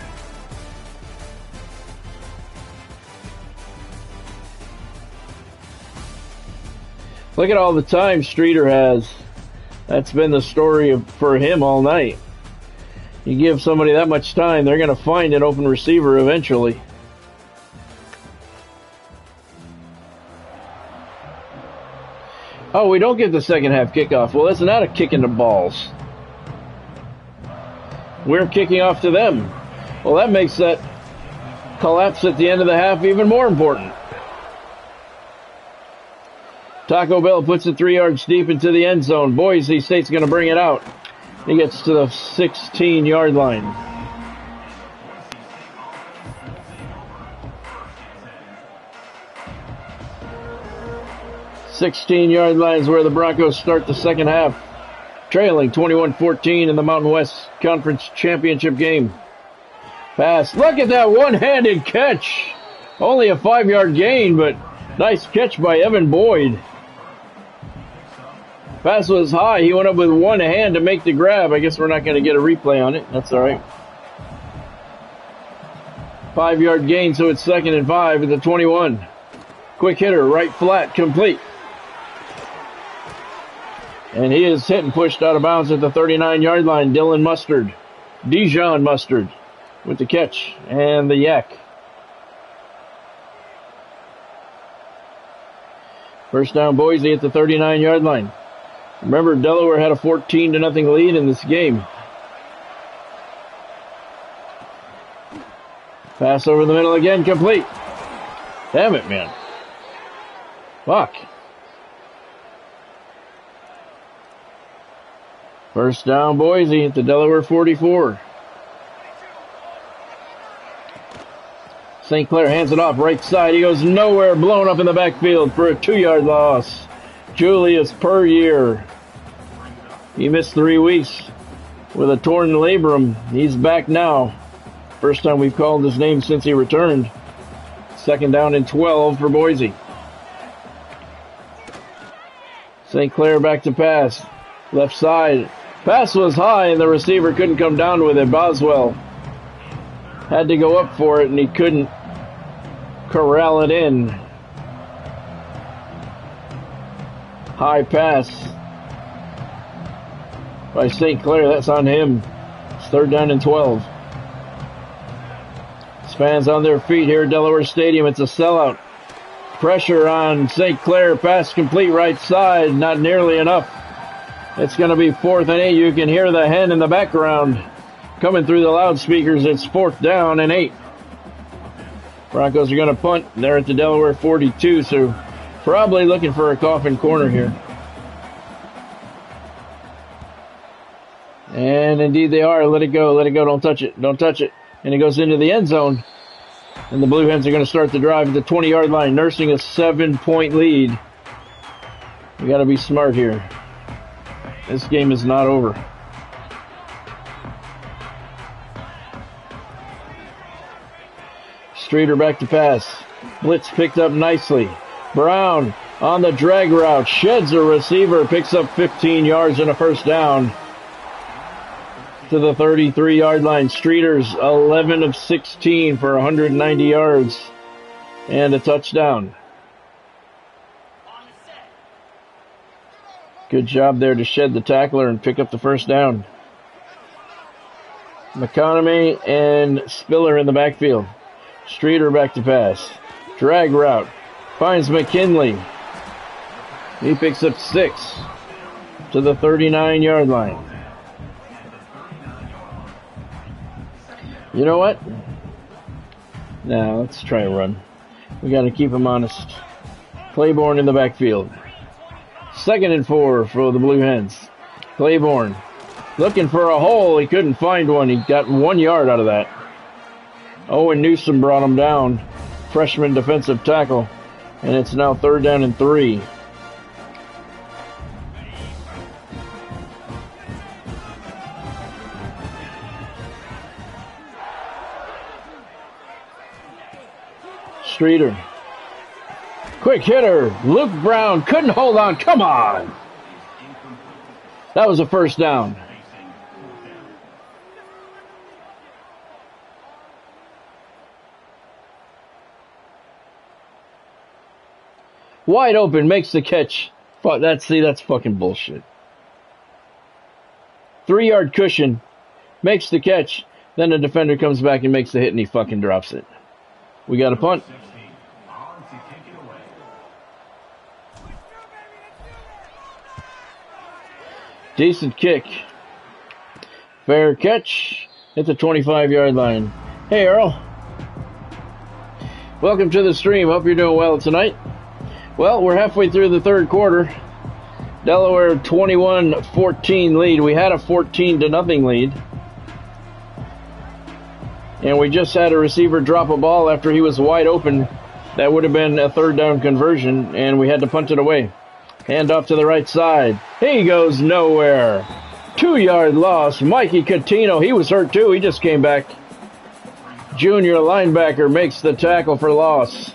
Look at all the time Streeter has. That's been the story for him all night. You give somebody that much time, they're going to find an open receiver eventually. Oh, we don't get the second half kickoff. Well, it's not a kick in the balls. We're kicking off to them. Well, that makes that collapse at the end of the half even more important. Taco Bell puts it 3 yards deep into the end zone. Boise State's going to bring it out. He gets to the 16-yard line. $16-yard line is where the Broncos start the second half, trailing 21-14 in the Mountain West Conference Championship game. Pass. Look at that one-handed catch. Only a 5-yard gain, but nice catch by Evan Boyd. Pass was high. He went up with one hand to make the grab. I guess we're not going to get a replay on it. That's all right. 5-yard gain, so it's 2nd and 5 at the 21. Quick hitter, right flat, complete. And he is hit and pushed out of bounds at the 39-yard line. Dijon Mustard with the catch and the yak. First down, Boise at the 39-yard line. Remember, Delaware had a 14-0 lead in this game. Pass over the middle again, complete. Damn it, man. Fuck. First down, Boise at the Delaware 44. St. Clair hands it off right side. He goes nowhere, blown up in the backfield for a 2-yard loss. Julius Puryear. He missed 3 weeks with a torn labrum. He's back now. First time we've called his name since he returned. Second down and 12 for Boise. St. Clair back to pass. Left side. Pass was high and the receiver couldn't come down with it. Boswell had to go up for it and he couldn't corral it in. High pass by St. Clair. That's on him. It's third down and 12. Fans on their feet here at Delaware Stadium. It's a sellout. Pressure on St. Clair. Pass complete right side. Not nearly enough. It's going to be 4th and 8. You can hear the hen in the background coming through the loudspeakers. It's 4th down and 8. Broncos are going to punt. They're at the Delaware 42, so probably looking for a coffin corner here. And indeed they are. Let it go. Let it go. Don't touch it. Don't touch it. And it goes into the end zone. And the Blue Hens are going to start the drive at the 20-yard line, nursing a 7-point lead. We got to be smart here. This game is not over. Streeter back to pass. Blitz picked up nicely. Brown on the drag route. Sheds a receiver. Picks up 15 yards and a first down. To the 33-yard line. Streeter's 11 of 16 for 190 yards and a touchdown. Good job there to shed the tackler and pick up the first down. McConaughey and Spiller in the backfield. Streeter back to pass. Drag route. Finds McKinley. He picks up 6 to the 39-yard line. You know what? Now, let's try a run. We got to keep him honest. Claiborne in the backfield. 2nd and 4 for the Blue Hens. Claiborne looking for a hole. He couldn't find one. He got 1 yard out of that. Owen Newsom brought him down. Freshman defensive tackle. And it's now 3rd down and 3. Streeter. Quick hitter. Luke Brown couldn't hold on. Come on. That was a first down. Wide open, makes the catch. That's fucking bullshit. 3-yard cushion, makes the catch. Then the defender comes back and makes the hit and he fucking drops it. We got a punt. Decent kick. Fair catch at the 25-yard line. Hey, Earl. Welcome to the stream. Hope you're doing well tonight. Well, we're halfway through the third quarter. Delaware 21-14 lead. We had a 14-0 lead. And we just had a receiver drop a ball after he was wide open. That would have been a 3rd down conversion, and we had to punt it away. Hand off to the right side. He goes nowhere. 2-yard loss. Mikey Catino, he was hurt too. He just came back. Junior linebacker makes the tackle for loss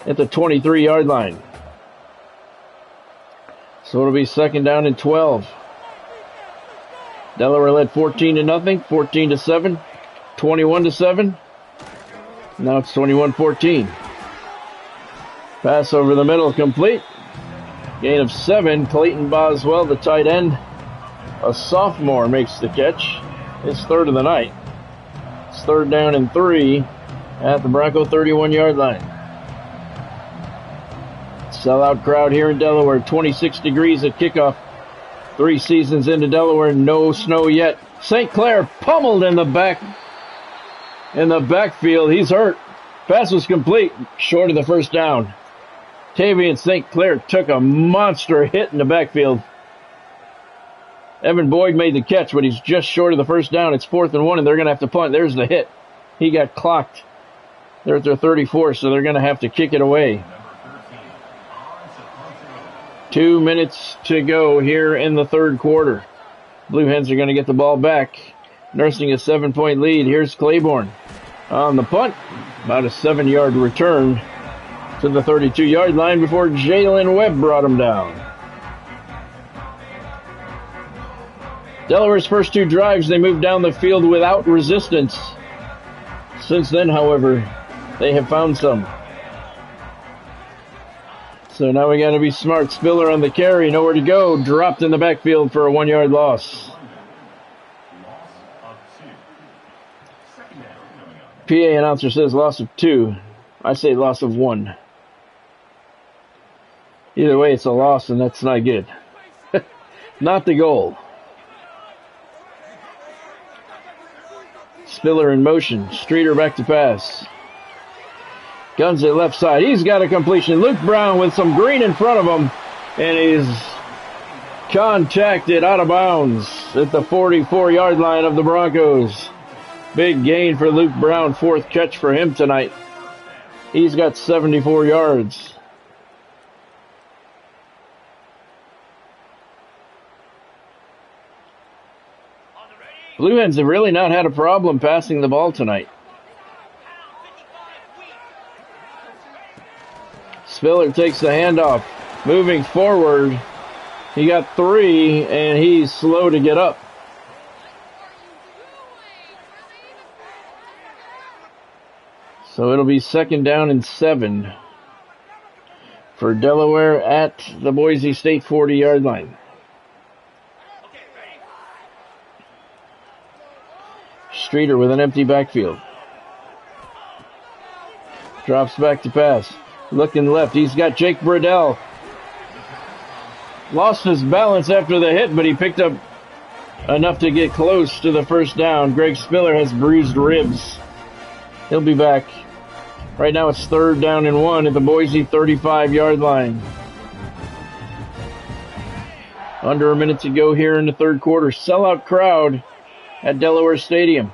at the 23-yard line. So it'll be 2nd down and 12. Delaware led 14-0, 14-7, 21-7. Now it's 21-14. Pass over the middle, complete. Gain of 7. Clayton Boswell, the tight end, a sophomore, makes the catch. His 3rd of the night. It's 3rd down and 3 at the Bronco 31-yard line. Sellout crowd here in Delaware. 26 degrees at kickoff. 3 seasons into Delaware, no snow yet. St. Clair pummeled in the backfield. He's hurt. Pass was complete, short of the first down. Tavian St. Clair took a monster hit in the backfield. Evan Boyd made the catch, but he's just short of the first down. It's 4th and 1, and they're going to have to punt. There's the hit. He got clocked. They're at their 34, so they're going to have to kick it away. 2 minutes to go here in the third quarter. Blue Hens are going to get the ball back, nursing a 7-point lead. Here's Claiborne on the punt. About a 7-yard return to the 32-yard line before Jalen Webb brought him down. Delaware's first 2 drives, they moved down the field without resistance. Since then, however, they have found some. So now we got to be smart. Spiller on the carry, nowhere to go. Dropped in the backfield for a 1-yard loss. PA announcer says loss of 2. I say loss of 1. Either way, it's a loss, and that's not good. Not the goal. Spiller in motion. Streeter back to pass. Guns at left side. He's got a completion. Luke Brown with some green in front of him. And he's contacted out of bounds at the 44-yard line of the Broncos. Big gain for Luke Brown. 4th catch for him tonight. He's got 74 yards. Blue Hens have really not had a problem passing the ball tonight. Spiller takes the handoff. Moving forward. He got 3, and he's slow to get up. So it'll be 2nd down and 7 for Delaware at the Boise State 40-yard line. Streeter with an empty backfield. Drops back to pass. Looking left. He's got Jake Burdell. Lost his balance after the hit, but he picked up enough to get close to the first down. Greg Spiller has bruised ribs. He'll be back. Right now it's 3rd down and 1 at the Boise 35-yard line. Under a minute to go here in the third quarter. Sellout crowd at Delaware Stadium.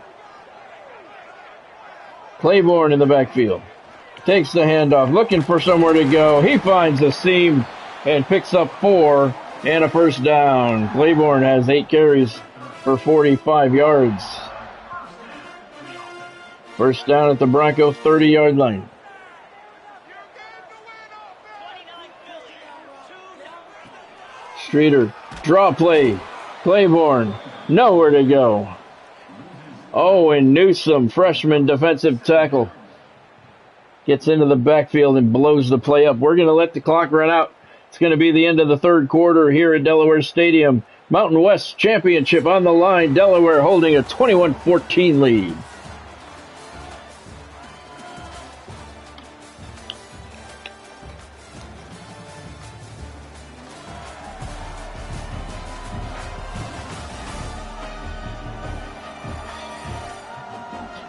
Claiborne in the backfield. Takes the handoff, looking for somewhere to go. He finds a seam and picks up 4 and a first down. Claiborne has 8 carries for 45 yards. First down at the Bronco 30-yard line. Streeter, draw play. Claiborne, nowhere to go. Owen Newsome, freshman defensive tackle, gets into the backfield and blows the play up. We're going to let the clock run out. It's going to be the end of the third quarter here at Delaware Stadium. Mountain West Championship on the line. Delaware holding a 21-14 lead.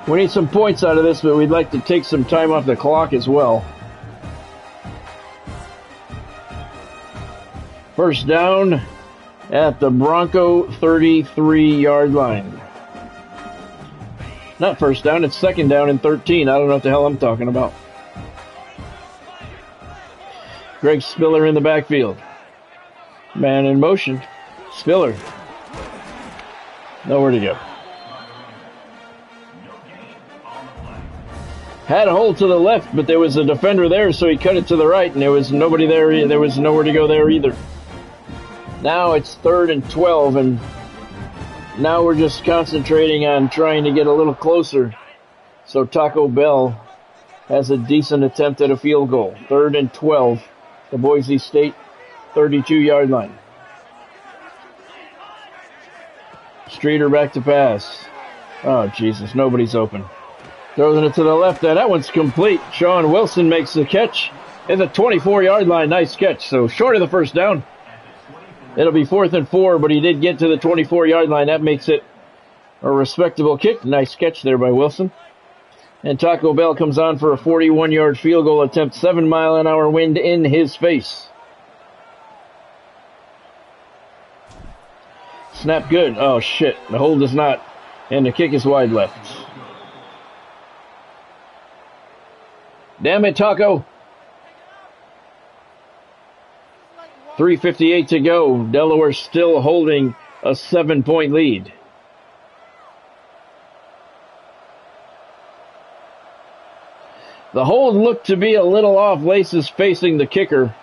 We need some points out of this, but we'd like to take some time off the clock as well. First down at the Bronco 33-yard line. Not first down, it's 2nd down and 13. I don't know what the hell I'm talking about. Greg Spiller in the backfield. Man in motion. Spiller. Nowhere to go. Had a hole to the left, but there was a defender there, so he cut it to the right, and there was nobody there. There was nowhere to go there either. Now it's 3rd and 12, and now we're just concentrating on trying to get a little closer. So Taco Bell has a decent attempt at a field goal. 3rd and 12, the Boise State 32-yard line. Streeter back to pass. Oh, Jesus, nobody's open. Throws it to the left there. That one's complete. Sean Wilson makes the catch at the 24-yard line. Nice catch. So short of the first down. It'll be 4th and 4, but he did get to the 24-yard line. That makes it a respectable kick. Nice catch there by Wilson. And Taco Bell comes on for a 41-yard field goal attempt. 7-mile-an-hour wind in his face. Snap good. Oh, shit. The hold is not. And the kick is wide left. Damn it, Taco. 3:58 to go. Delaware still holding a 7-point lead. The hold looked to be a little off. Laces facing the kicker.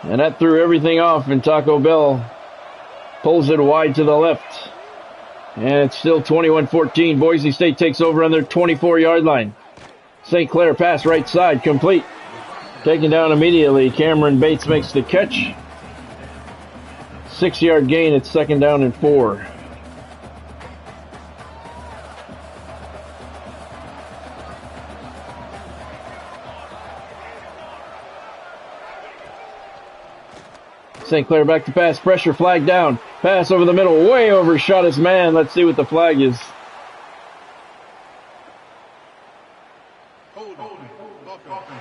And that threw everything off, and Taco Bell pulls it wide to the left. And it's still 21-14. Boise State takes over on their 24-yard line. St. Clair pass right side, complete. Taken down immediately. Cameron Bates makes the catch. 6-yard gain. It's 2nd down and 4. St. Clair back to pass. Pressure, flag down. Pass over the middle. Way overshot his man. Let's see what the flag is.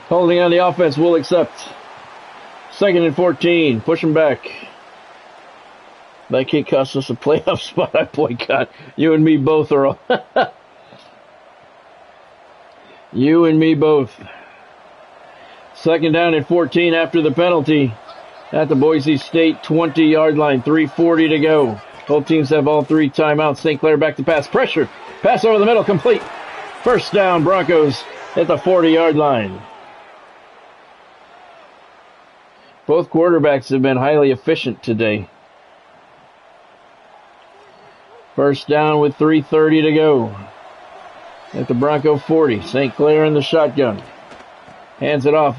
Holding on the offense, will accept. 2nd and 14. Push him back. That kick cost us a playoff spot. I boycott. You and me both, Earl. You and me both. 2nd down and 14 after the penalty. At the Boise State 20-yard line. 3:40 to go. Both teams have all 3 timeouts. St. Clair back to pass. Pressure. Pass over the middle. Complete. 1st down. Broncos at the 40-yard line. Both quarterbacks have been highly efficient today. 1st down with 3:30 to go. At the Bronco 40. St. Clair in the shotgun. Hands it off.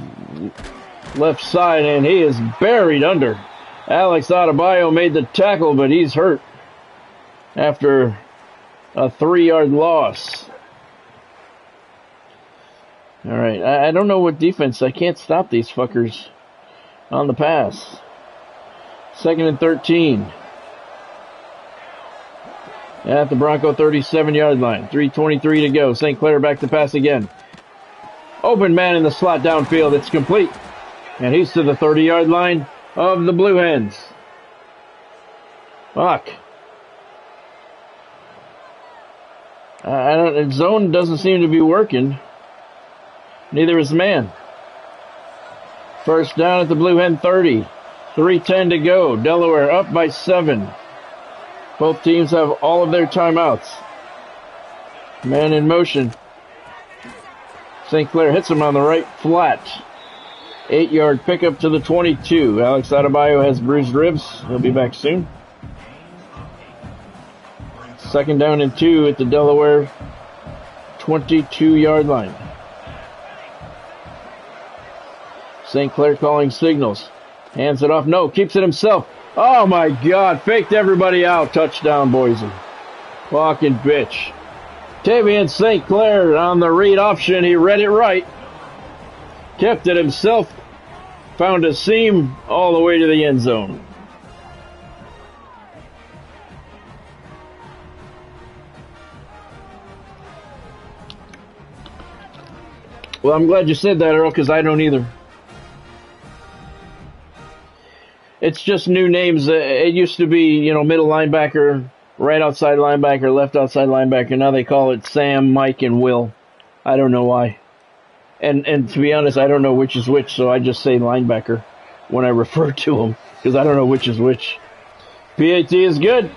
Left side, and he is buried under. Alex Adebayo made the tackle, but he's hurt after a 3-yard loss. All right, I don't know what defense. I can't stop these fuckers on the pass. 2nd and 13. At the Bronco 37-yard line. 3:23 to go. St. Clair back to pass again. Open man in the slot downfield. It's complete. And he's to the 30-yard line of the Blue Hens. Fuck. Zone doesn't seem to be working. Neither is man. 1st down at the Blue Hen 30. 3:10 to go. Delaware up by 7. Both teams have all of their timeouts. Man in motion. St. Clair hits him on the right flat. 8-yard pickup to the 22. Alex Adebayo has bruised ribs. He'll be back soon. 2nd down and 2 at the Delaware 22-yard line. St. Clair calling signals. Hands it off. No, keeps it himself. Oh my God. Faked everybody out. Touchdown, Boise. Fucking bitch. Tavian St. Clair on the read option. He read it right. Kept it himself. Found a seam all the way to the end zone. Well, I'm glad you said that, Earl, because I don't either. It's just new names. It used to be, middle linebacker, right outside linebacker, left outside linebacker. Now they call it Sam, Mike, and Will. I don't know why. And to be honest, I don't know which is which, so I just say linebacker when I refer to them, because I don't know which is which. PAT is good.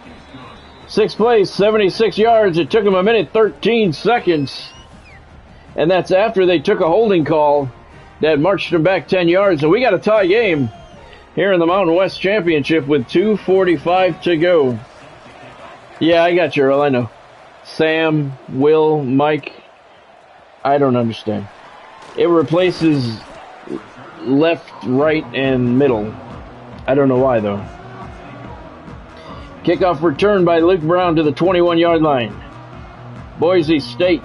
6 plays, 76 yards. It took them 1:13 seconds. And that's after they took a holding call that marched them back 10 yards. And we got a tie game here in the Mountain West Championship with 2:45 to go. Yeah, I got you, Earl, I know. Sam, Will, Mike. I don't understand. It replaces left, right, and middle. I don't know why, though. Kickoff return by Luke Brown to the 21-yard line. Boise State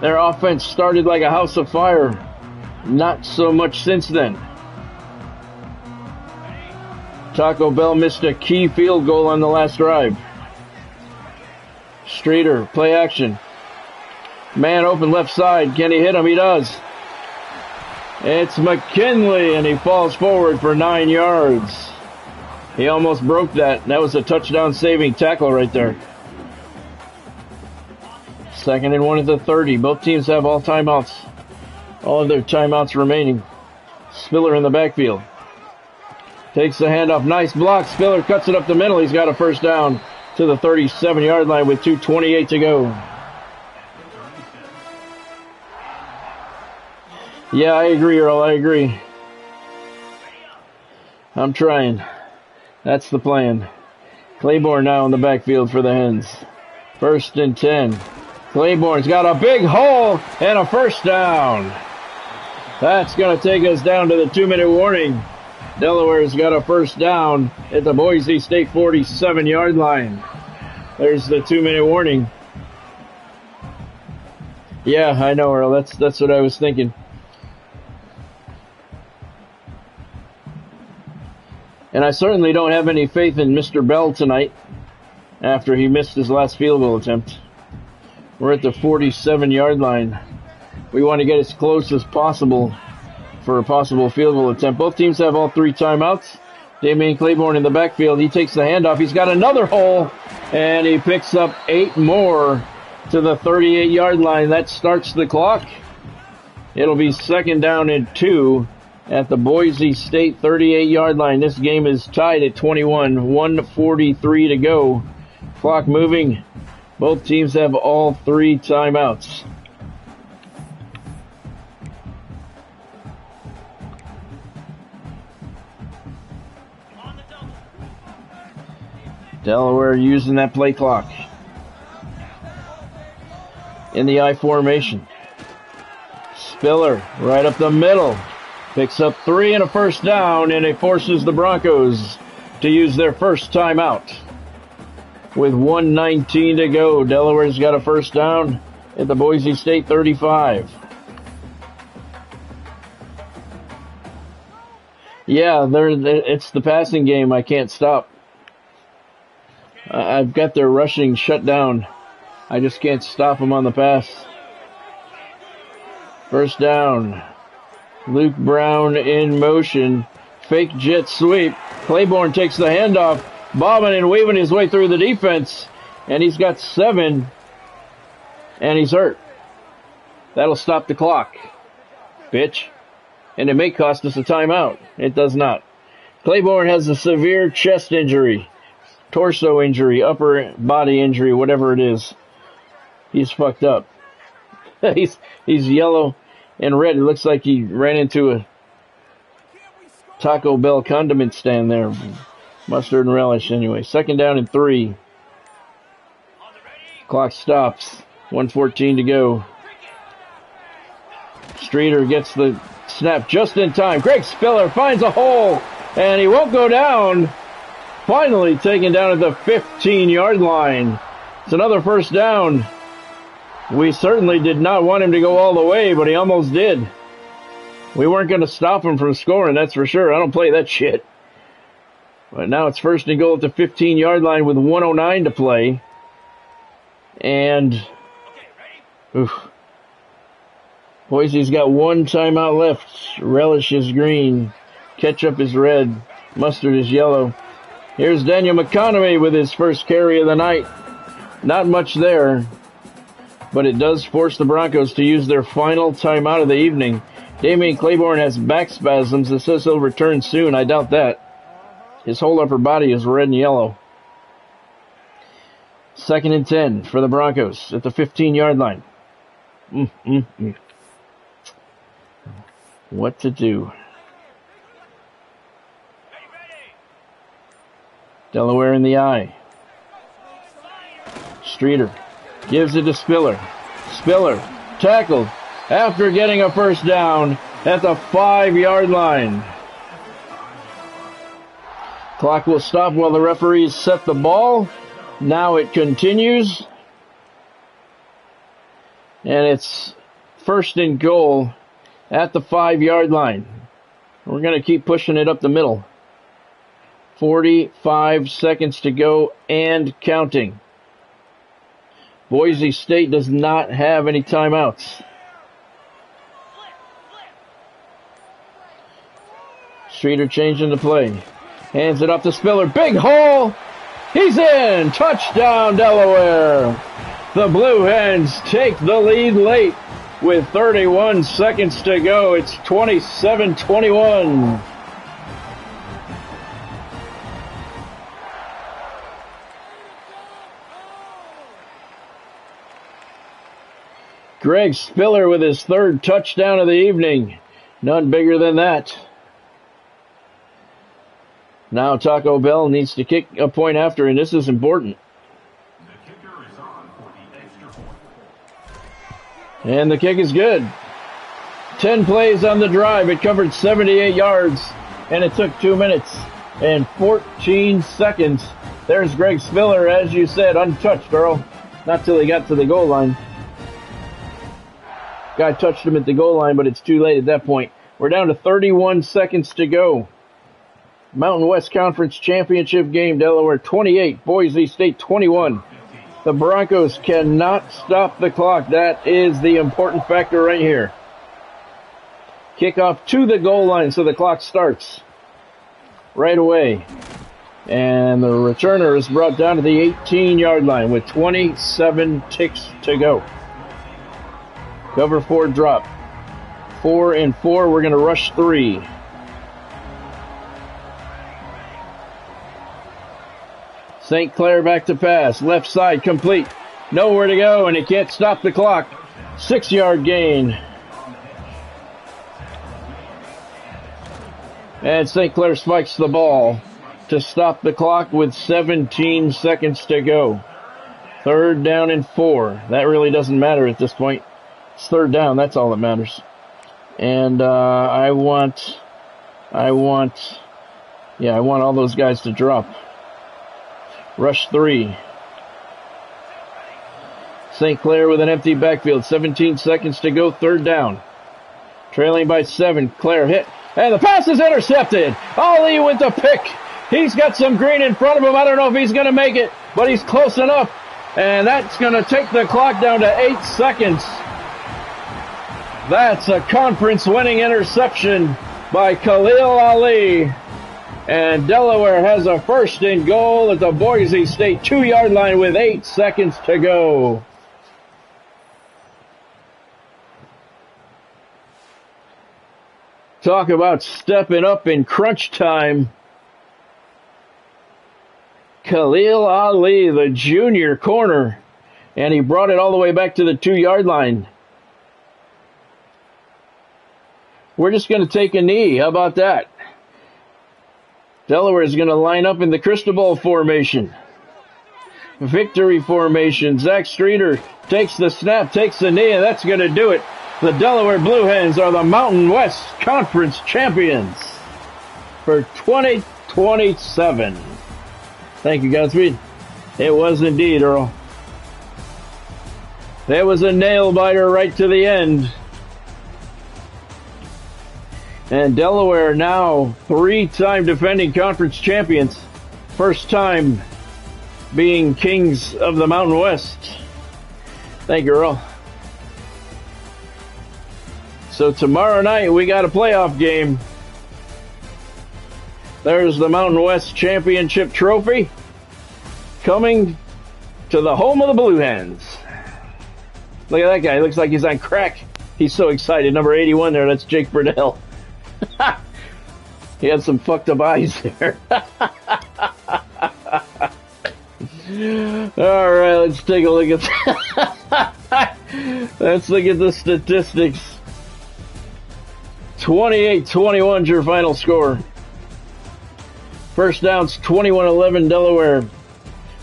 Their offense started like a house of fire. Not so much since then. Taco Bell missed a key field goal on the last drive. Streeter, play action. Man open left side. Can he hit him? He does. It's McKinley, and he falls forward for 9 yards. He almost broke that. That was a touchdown-saving tackle right there. 2nd and 1 at the 30. Both teams have all timeouts. All of their timeouts remaining. Spiller in the backfield. Takes the handoff. Nice block. Spiller cuts it up the middle. He's got a first down to the 37-yard line with 2:28 to go. Yeah, I agree, Earl. I agree. I'm trying. That's the plan. Claiborne now in the backfield for the Hens. 1st and 10. Claiborne's got a big hole and a first down. That's going to take us down to the 2-minute warning. Delaware's got a first down at the Boise State 47-yard line. There's the 2-minute warning. Yeah, I know, Earl. That's what I was thinking. And I certainly don't have any faith in Mr. Bell tonight after he missed his last field goal attempt. We're at the 47-yard line. We want to get as close as possible for a possible field goal attempt. Both teams have all 3 timeouts. Damian Claiborne in the backfield. He takes the handoff. He's got another hole, and he picks up 8 more to the 38-yard line. That starts the clock. It'll be 2nd down and 2 at the Boise State 38-yard line. This game is tied at 21, 1:43 to go. Clock moving. Both teams have all 3 timeouts. Delaware using that play clock. In the I formation. Spiller right up the middle. Picks up 3 and a first down, and it forces the Broncos to use their first timeout. With 1:19 to go, Delaware's got a first down at the Boise State 35. Yeah, it's the passing game I can't stop. I've got their rushing shut down. I just can't stop them on the pass. First down. Luke Brown in motion. Fake jet sweep. Claiborne takes the handoff. Bobbing and weaving his way through the defense. And he's got 7. And he's hurt. That'll stop the clock. Bitch. And it may cost us a timeout. It does not. Claiborne has a severe chest injury. Torso injury. Upper body injury. Whatever it is. He's fucked up. He's yellow and red. It looks like he ran into a Taco Bell condiment stand there. Mustard and relish anyway. 2nd down and 3. Clock stops. 1:14 to go. Streeter gets the snap just in time. Greg Spiller finds a hole, and he won't go down. Finally taken down at the 15-yard line. It's another first down. We certainly did not want him to go all the way, but he almost did. We weren't going to stop him from scoring, that's for sure. I don't play that shit. But now it's 1st and goal at the 15-yard line with 1:09 to play. And Boise's got 1 timeout left. Relish is green. Ketchup is red. Mustard is yellow. Here's Daniel McConaughey with his first carry of the night. Not much there, but it does force the Broncos to use their final timeout of the evening. Damian Claiborne has back spasms. It says he'll return soon. I doubt that. His whole upper body is red and yellow. 2nd and 10 for the Broncos at the 15-yard line. What to do? Delaware in the eye. Streeter gives it to Spiller. Spiller tackled after getting a first down at the 5-yard line. Clock will stop while the referees set the ball. Now it continues. And it's first and goal at the 5-yard line. We're going to keep pushing it up the middle. 45 seconds to go and counting. Boise State does not have any timeouts. Streeter changing the play. Hands it off to Spiller. Big hole. He's in. Touchdown, Delaware. The Blue Hens take the lead late with 31 seconds to go. It's 27-21. Greg Spiller with his third touchdown of the evening. None bigger than that. Now Taco Bell needs to kick a point after, and this is important. The kicker is on for the extra point. And the kick is good. 10 plays on the drive. It covered 78 yards, and it took 2 minutes and 14 seconds. There's Greg Spiller, as you said, untouched, Earl. Not till he got to the goal line. Guy touched him at the goal line, but it's too late at that point. We're down to 31 seconds to go. Mountain West Conference Championship game, Delaware 28, Boise State 21. The Broncos cannot stop the clock. That is the important factor right here. Kickoff to the goal line, so the clock starts right away. And the returner is brought down to the 18-yard line with 27 ticks to go. Cover 4 drop. 4 and 4, we're going to rush 3. St. Clair back to pass. Left side complete. Nowhere to go, and he can't stop the clock. 6-yard gain. And St. Clair spikes the ball to stop the clock with 17 seconds to go. 3rd down and 4. That really doesn't matter at this point. It's 3rd down. That's all that matters. And I want all those guys to drop. Rush 3. St. Clair with an empty backfield. 17 seconds to go. 3rd down. Trailing by 7. Clair hit. And the pass is intercepted. Ali with the pick. He's got some green in front of him. I don't know if he's going to make it, but he's close enough. And that's going to take the clock down to 8 seconds. That's a conference-winning interception by Khalil Ali. And Delaware has a 1st and goal at the Boise State 2-yard line with 8 seconds to go. Talk about stepping up in crunch time. Khalil Ali, the junior corner, and he brought it all the way back to the 2-yard line. We're just going to take a knee. How about that? Delaware is going to line up in the Cristobal formation. Victory formation. Zach Streeter takes the snap, takes the knee, and that's going to do it. The Delaware Blue Hens are the Mountain West Conference champions for 2027. Thank you, Godspeed. It was indeed, Earl. There was a nail biter right to the end. And Delaware now 3-time defending conference champions. First time being kings of the Mountain West. Thank you, Earl. So tomorrow night we got a playoff game. There's the Mountain West Championship trophy coming to the home of the Blue Hens. Look at that guy. He looks like he's on crack. He's so excited. Number 81 there. That's Jake Burdell. He had some fucked up eyes there. All right, let's take a look at let's look at the statistics. 28-21 is your final score. First downs 21-11 Delaware.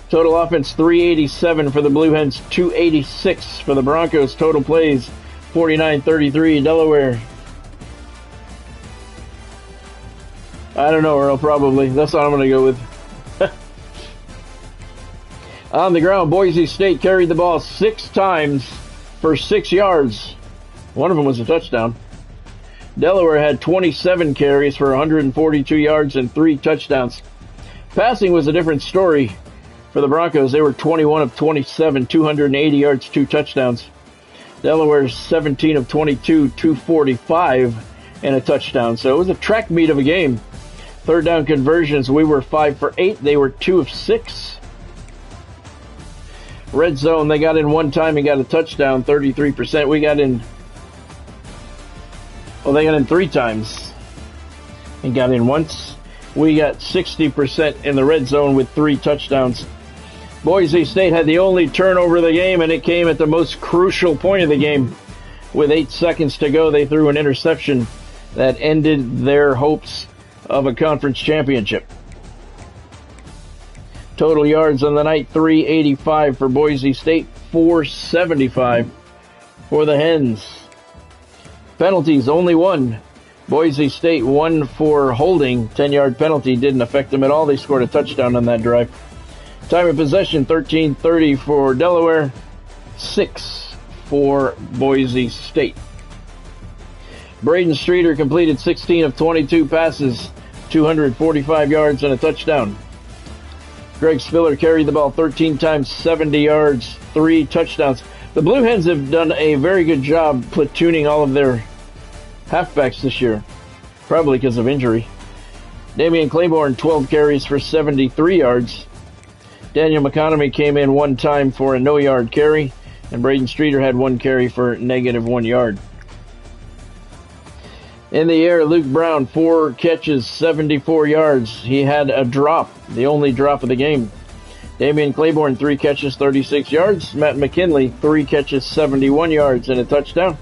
Total offense 387 for the Blue Hens, 286 for the Broncos. Total plays 49-33 Delaware. I don't know, Earl, probably. That's what I'm going to go with. On the ground, Boise State carried the ball 6 times for 6 yards. One of them was a touchdown. Delaware had 27 carries for 142 yards and 3 touchdowns. Passing was a different story for the Broncos. They were 21 of 27, 280 yards, 2 touchdowns. Delaware's 17 of 22, 245, and a touchdown. So it was a track meet of a game. Third down conversions, we were 5 for 8. They were 2 of 6. Red zone, they got in one time and got a touchdown, 33%. We got in, they got in 3 times and got in once. We got 60% in the red zone with 3 touchdowns. Boise State had the only turnover of the game, and it came at the most crucial point of the game. With 8 seconds to go, they threw an interception that ended their hopes of a conference championship. Total yards on the night, 385 for Boise State, 475 for the Hens. Penalties, only 1. Boise State 1 for holding. 10-yard penalty didn't affect them at all. They scored a touchdown on that drive. Time of possession, 13:30 for Delaware, 6 for Boise State. Braden Streeter completed 16 of 22 passes, 245 yards and a touchdown. Greg Spiller carried the ball 13 times, 70 yards, 3 touchdowns. The Blue Hens have done a very good job platooning all of their halfbacks this year, probably because of injury. Damian Claiborne, 12 carries for 73 yards. Daniel McConomy came in 1 time for a no-yard carry, and Braden Streeter had 1 carry for -1 yard. In the air, Luke Brown, 4 catches, 74 yards. He had a drop, the only drop of the game. Damian Claiborne, 3 catches, 36 yards. Matt McKinley, 3 catches, 71 yards and a touchdown.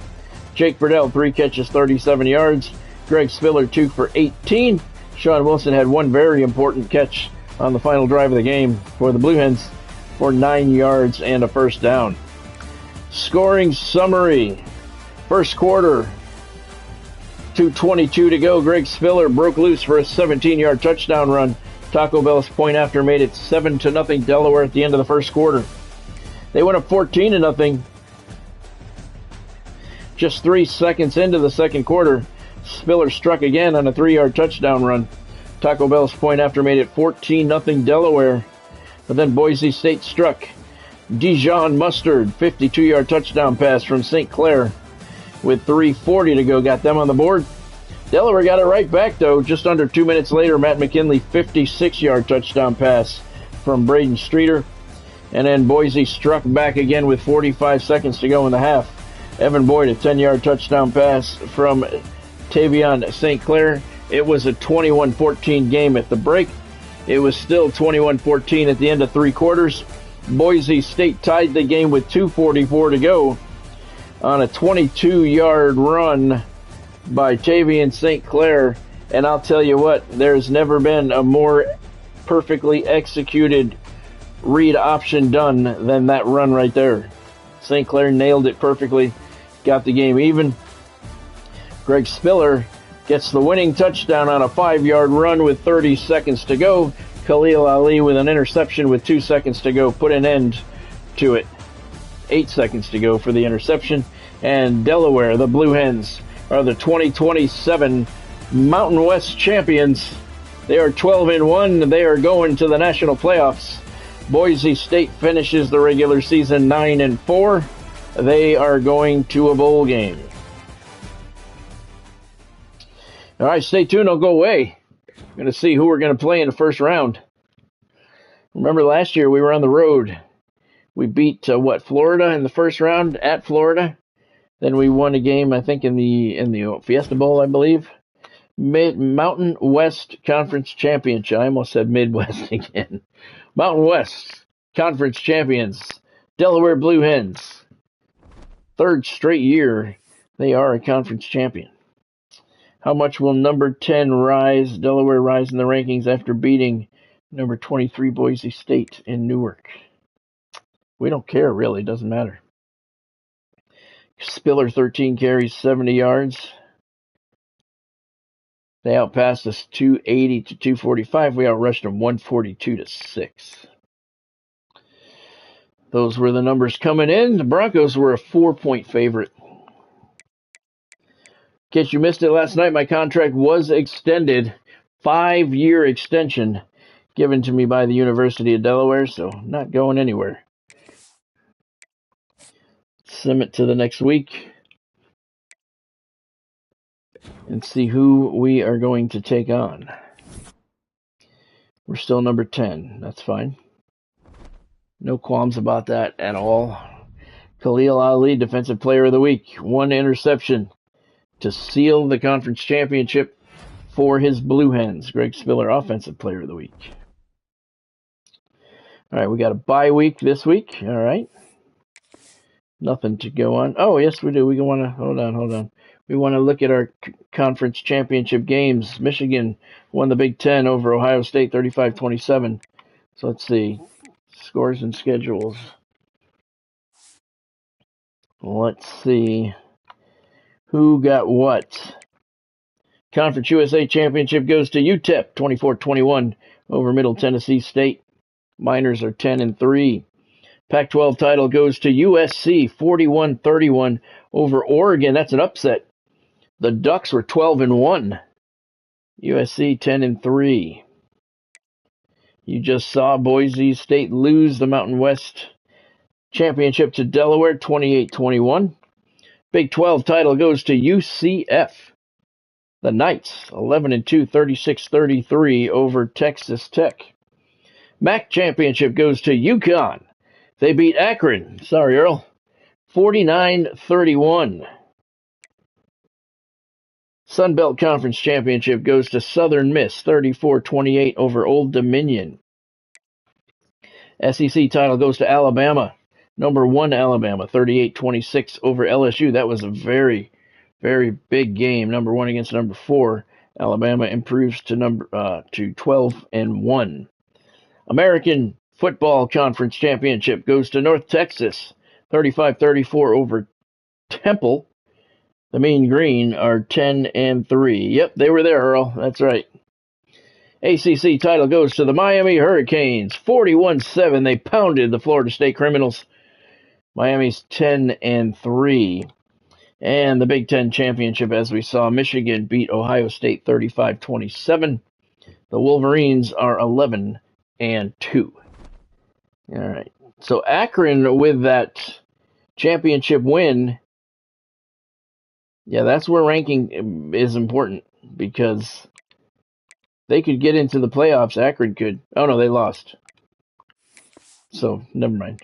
Jake Burdell, 3 catches, 37 yards. Greg Spiller, 2 for 18. Sean Wilson had 1 very important catch on the final drive of the game for the Blue Hens for 9 yards and a first down. Scoring summary. First quarter, 2:22 to go. Greg Spiller broke loose for a 17-yard touchdown run. Taco Bell's point after made it 7-0 Delaware at the end of the first quarter. They went up 14-0. Just 3 seconds into the second quarter, Spiller struck again on a 3-yard touchdown run. Taco Bell's point after made it 14-0 Delaware. But then Boise State struck. Dijon Mustard, 52-yard touchdown pass from St. Clair with 3:40 to go, got them on the board. Delaware got it right back, though. Just under 2 minutes later, Matt McKinley, 56-yard touchdown pass from Braden Streeter. And then Boise struck back again with 45 seconds to go in the half. Evan Boyd, a 10-yard touchdown pass from Tavion St. Clair. It was a 21-14 game at the break. It was still 21-14 at the end of 3 quarters. Boise State tied the game with 2:44 to go on a 22-yard run by Tavion St. Clair. And I'll tell you what, there's never been a more perfectly executed read option done than that run right there. St. Clair nailed it perfectly, got the game even. Greg Spiller gets the winning touchdown on a 5-yard run with 30 seconds to go. Khalil Ali with an interception with 2 seconds to go put an end to it. 8 seconds to go for the interception. And Delaware, the Blue Hens, are the 2027 Mountain West champions. They are 12-1. They are going to the national playoffs. Boise State finishes the regular season 9-4. They are going to a bowl game. All right, stay tuned. Don't go away. We're going to see who we're going to play in the first round. Remember last year we were on the road. We beat Florida in the first round at Florida. Then we won a game, I think, in the Fiesta Bowl, I believe. Mountain West Conference Championship. I almost said Midwest again. Mountain West Conference champions, Delaware Blue Hens. 3rd straight year they are a conference champion. How much will number 10 rise? Delaware rise in the rankings after beating number 23 Boise State in Newark. We don't care, really. It doesn't matter. Spiller, 13 carries, 70 yards. They outpassed us 280 to 245. We outrushed them 142 to 6. Those were the numbers coming in. The Broncos were a 4-point favorite. In case you missed it last night, my contract was extended. 5-year extension given to me by the University of Delaware, so not going anywhere. Sim it to the next week and see who we are going to take on. We're still number 10. That's fine. No qualms about that at all. Khalil Ali, Defensive Player of the Week. 1 interception to seal the conference championship for his Blue Hens. Greg Spiller, Offensive Player of the Week. All right, we got a bye week this week. All right. Nothing to go on. Oh, yes, we do. We want to, hold on. We want to look at our conference championship games. Michigan won the Big Ten over Ohio State 35-27. So let's see. Scores and schedules. Let's see who got what. Conference USA Championship goes to UTEP 24-21 over Middle Tennessee State. Miners are 10-3. Pac-12 title goes to USC 41-31 over Oregon. That's an upset. The Ducks were 12-1. USC 10-3. You just saw Boise State lose the Mountain West Championship to Delaware 28-21. Big 12 title goes to UCF. The Knights 11-2, 36-33 over Texas Tech. MAC Championship goes to UConn. They beat Akron. Sorry, Earl. 49-31. Sun Belt Conference Championship goes to Southern Miss. 34-28 over Old Dominion. SEC title goes to Alabama. Number 1 Alabama. 38-26 over LSU. That was a very, very big game. Number 1 against number 4. Alabama improves to 12-1. American Football Conference Championship goes to North Texas, 35-34 over Temple. The Mean Green are 10-3. Yep, they were there, Earl. That's right. ACC title goes to the Miami Hurricanes, 41-7. They pounded the Florida State Criminals. Miami's 10-3. And the Big Ten Championship, as we saw, Michigan beat Ohio State 35-27. The Wolverines are 11-2. All right. So Akron with that championship win, yeah, that's where ranking is important because they could get into the playoffs. Akron could. Oh, no, they lost. So, never mind.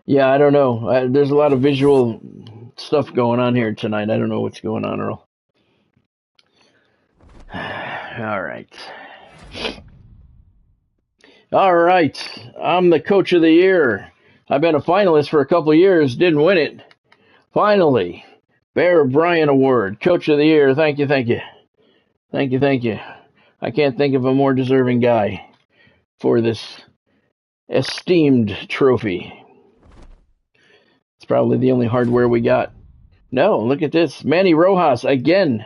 Yeah, I don't know. There's a lot of visual stuff going on here tonight. I don't know what's going on, Earl. All right. All right. I'm the Coach of the Year. I've been a finalist for a couple of years, didn't win it. Finally, Bear Bryant Award, Coach of the Year. Thank you. I can't think of a more deserving guy for this esteemed trophy. It's probably the only hardware we got. No, look at this. Manny Rojas, again,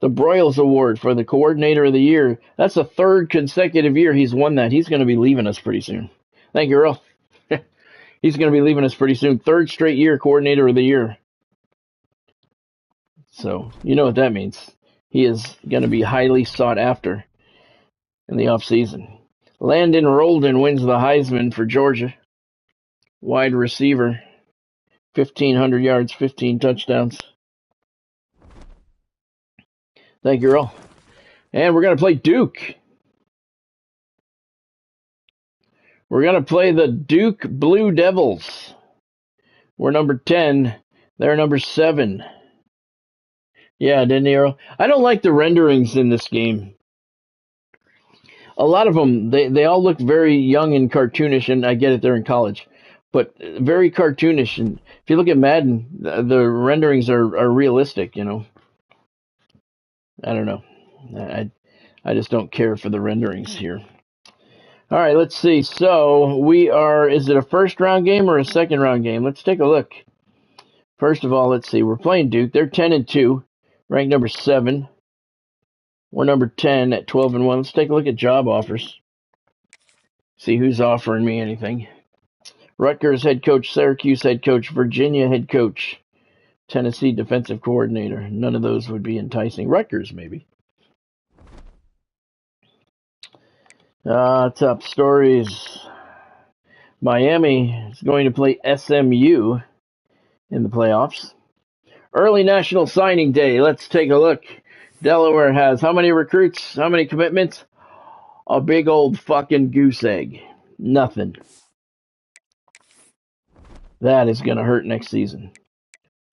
the Broyles Award for the Coordinator of the Year. That's the 3rd consecutive year he's won that. He's going to be leaving us pretty soon. Thank you, Earl. He's going to be leaving us pretty soon. 3rd straight year Coordinator of the Year. So, you know what that means. He is going to be highly sought after in the offseason. Landon Roldan wins the Heisman for Georgia. Wide receiver. 1,500 yards, 15 touchdowns. Thank you, Earl. And we're going to play Duke. We're going to play the Duke Blue Devils. We're number 10. They're number 7. Yeah, didn't you, Earl? I don't like the renderings in this game. A lot of them, they all look very young and cartoonish, and I get it, they're in college. But very cartoonish. And if you look at Madden, the renderings are realistic, you know. I don't know. I just don't care for the renderings here. All right, let's see. So we are, is it a first round game or a second round game? Let's take a look. First of all, let's see. We're playing Duke. They're 10-2, ranked number 7. We're number 10 at 12-1. Let's take a look at job offers. See who's offering me anything. Rutgers head coach, Syracuse head coach, Virginia head coach, Tennessee defensive coordinator. None of those would be enticing. Rutgers, maybe. Top stories. Miami is going to play SMU in the playoffs. Early National Signing Day. Let's take a look. Delaware has how many recruits? How many commitments? A big old fucking goose egg. Nothing. That is going to hurt next season.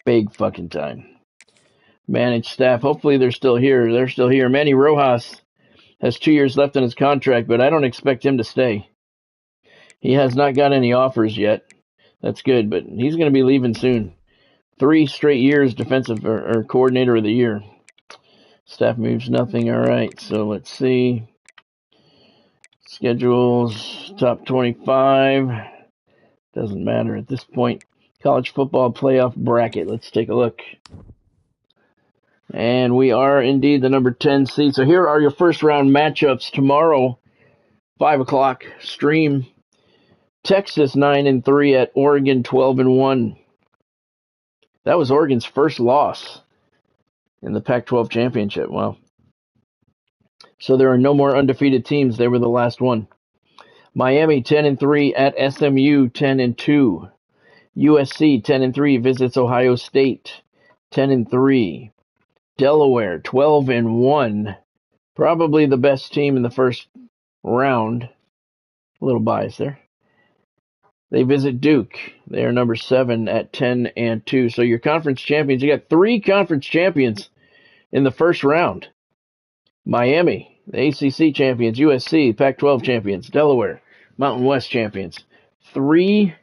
Big fucking time. Managed staff. Hopefully they're still here. They're still here. Manny Rojas has 2 years left on his contract, but I don't expect him to stay. He has not got any offers yet. That's good, but he's going to be leaving soon. 3 straight years defensive or coordinator of the year. Staff moves nothing. All right, so let's see. Schedules, top 25. Doesn't matter at this point. College football playoff bracket. Let's take a look. And we are indeed the number 10 seed. So here are your first round matchups tomorrow, 5 o'clock stream. Texas 9-3 at Oregon 12-1. That was Oregon's first loss in the Pac-12 championship. Wow. So there are no more undefeated teams. They were the last one. Miami 10-3 at SMU 10-2. USC 10-3 visits Ohio State 10-3. Delaware 12-1. Probably the best team in the first round. A little bias there. They visit Duke. They are number 7 at 10-2. So your conference champions, you got 3 conference champions in the first round. Miami, the ACC champions, USC, Pac-12 champions, Delaware, Mountain West champions. 3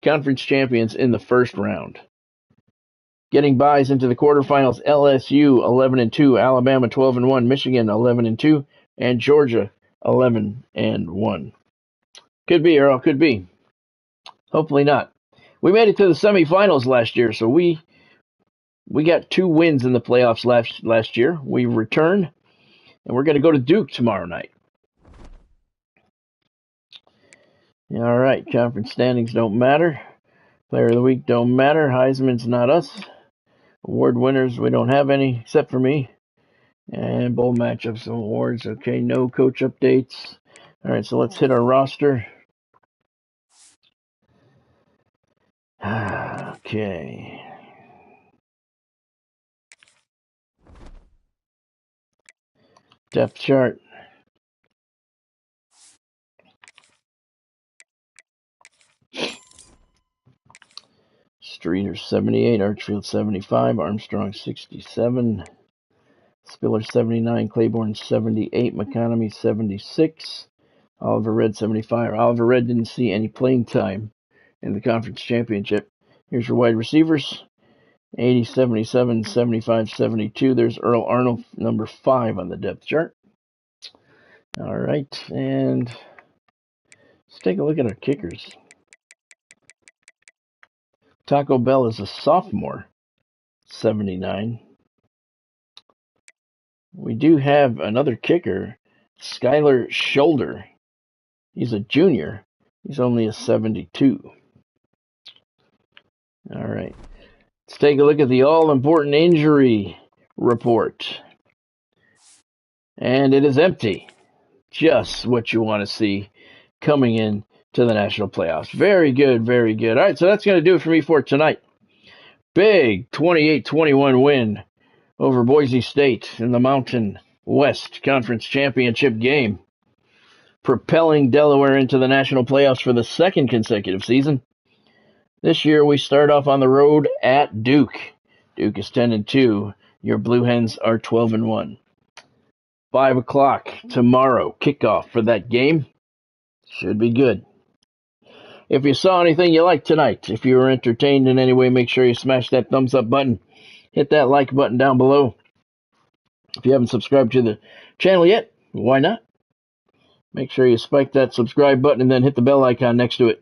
conference champions in the first round. Getting buys into the quarterfinals, LSU 11-2, Alabama 12-1, Michigan 11-2, and Georgia 11-1. Could be, Earl, could be. Hopefully not. We made it to the semifinals last year, so we got 2 wins in the playoffs last year. We return, and we're going to go to Duke tomorrow night. All right, conference standings don't matter. Player of the week don't matter. Heisman's not us. Award winners, we don't have any except for me. And bowl matchups and awards. Okay, no coach updates. All right, so let's hit our roster. Okay. Depth chart. Streeter 78, Archfield 75, Armstrong 67, Spiller 79, Claiborne 78, McConomy 76, Oliver Red 75. Oliver Red didn't see any playing time in the conference championship. Here's your wide receivers. 80, 77, 75, 72. There's Earl Arnold, number 5 on the depth chart. All right, and let's take a look at our kickers. Taco Bell is a sophomore, 79. We do have another kicker, Skylar Shoulder. He's a junior. He's only a 72. All right. Let's take a look at the all-important injury report. And it is empty. Just what you want to see coming in to the national playoffs. Very good, very good. All right, so that's going to do it for me for tonight. Big 28-21 win over Boise State in the Mountain West Conference Championship game, propelling Delaware into the national playoffs for the 2nd consecutive season. This year we start off on the road at Duke. Duke is 10-2. Your Blue Hens are 12-1. 5 o'clock tomorrow, kickoff for that game. Should be good. If you saw anything you liked tonight, if you were entertained in any way, make sure you smash that thumbs up button. Hit that like button down below. If you haven't subscribed to the channel yet, why not? Make sure you spike that subscribe button and then hit the bell icon next to it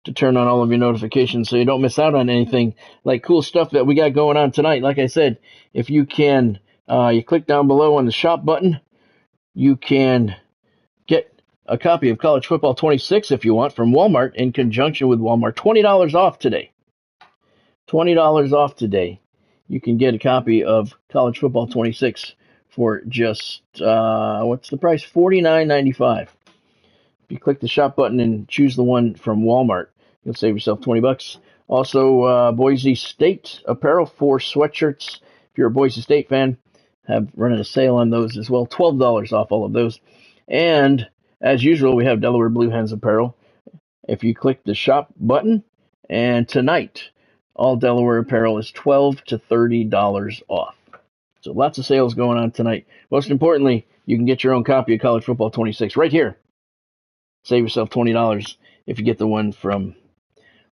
to turn on all of your notifications so you don't miss out on anything like cool stuff that we got going on tonight. Like I said, if you can You click down below on the shop button. You can get a copy of College Football 26 if you want from Walmart in conjunction with Walmart. $20 off today. $20 off today. You can get a copy of College Football 26 for just, what's the price? $49.95. If you click the shop button and choose the one from Walmart, you'll save yourself $20. Also, Boise State apparel, 4 sweatshirts. If you're a Boise State fan, have running a sale on those as well. $12 off all of those. And as usual, we have Delaware Blue Hens apparel. If you click the shop button, and tonight, all Delaware apparel is $12 to $30 off. So lots of sales going on tonight. Most importantly, you can get your own copy of College Football 26 right here. Save yourself $20 if you get the one from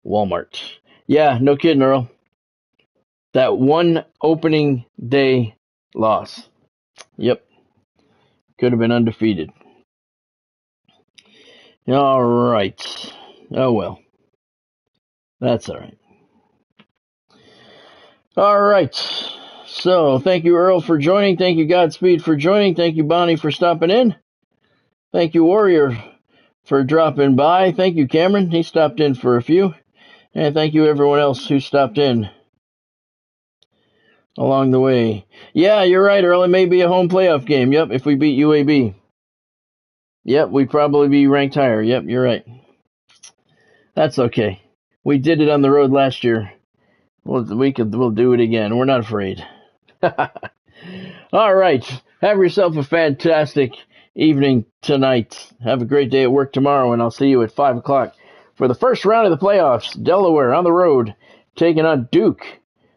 Walmart. Yeah, no kidding, Earl. That one opening day loss. Yep. Could have been undefeated. All right. Oh, well. That's all right. All right. So, thank you, Earl, for joining. Thank you, Godspeed, for joining. Thank you, Bonnie, for stopping in. Thank you, Warrior, for dropping by. Thank you, Cameron. He stopped in for a few. And thank you, everyone else who stopped in along the way. Yeah, you're right, Earl. It may be a home playoff game. Yep, if we beat UAB. Yep, we'd probably be ranked higher. Yep, you're right. That's okay. We did it on the road last year. We'll do it again. We're not afraid. All right. Have yourself a fantastic evening tonight. Have a great day at work tomorrow, and I'll see you at 5 o'clock for the first round of the playoffs. Delaware on the road taking on Duke.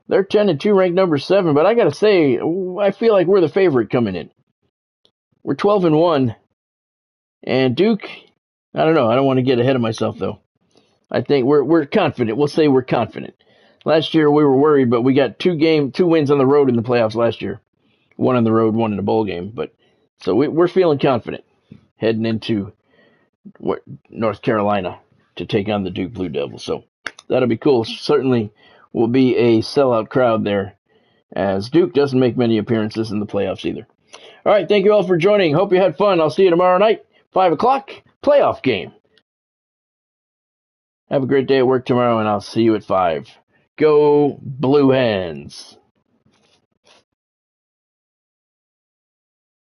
They're 10-2, ranked number 7, but I got to say, I feel like we're the favorite coming in. We're 12-1, and Duke, I don't know. I don't want to get ahead of myself, though. I think we're confident. We'll say we're confident. Last year we were worried, but we got two wins on the road in the playoffs last year. One on the road, one in a bowl game. But so we're feeling confident heading into North Carolina to take on the Duke Blue Devils. So that'll be cool. Certainly will be a sellout crowd there, as Duke doesn't make many appearances in the playoffs either. All right, thank you all for joining. Hope you had fun. I'll see you tomorrow night, 5 o'clock, playoff game. Have a great day at work tomorrow, and I'll see you at 5. Go Blue Hens!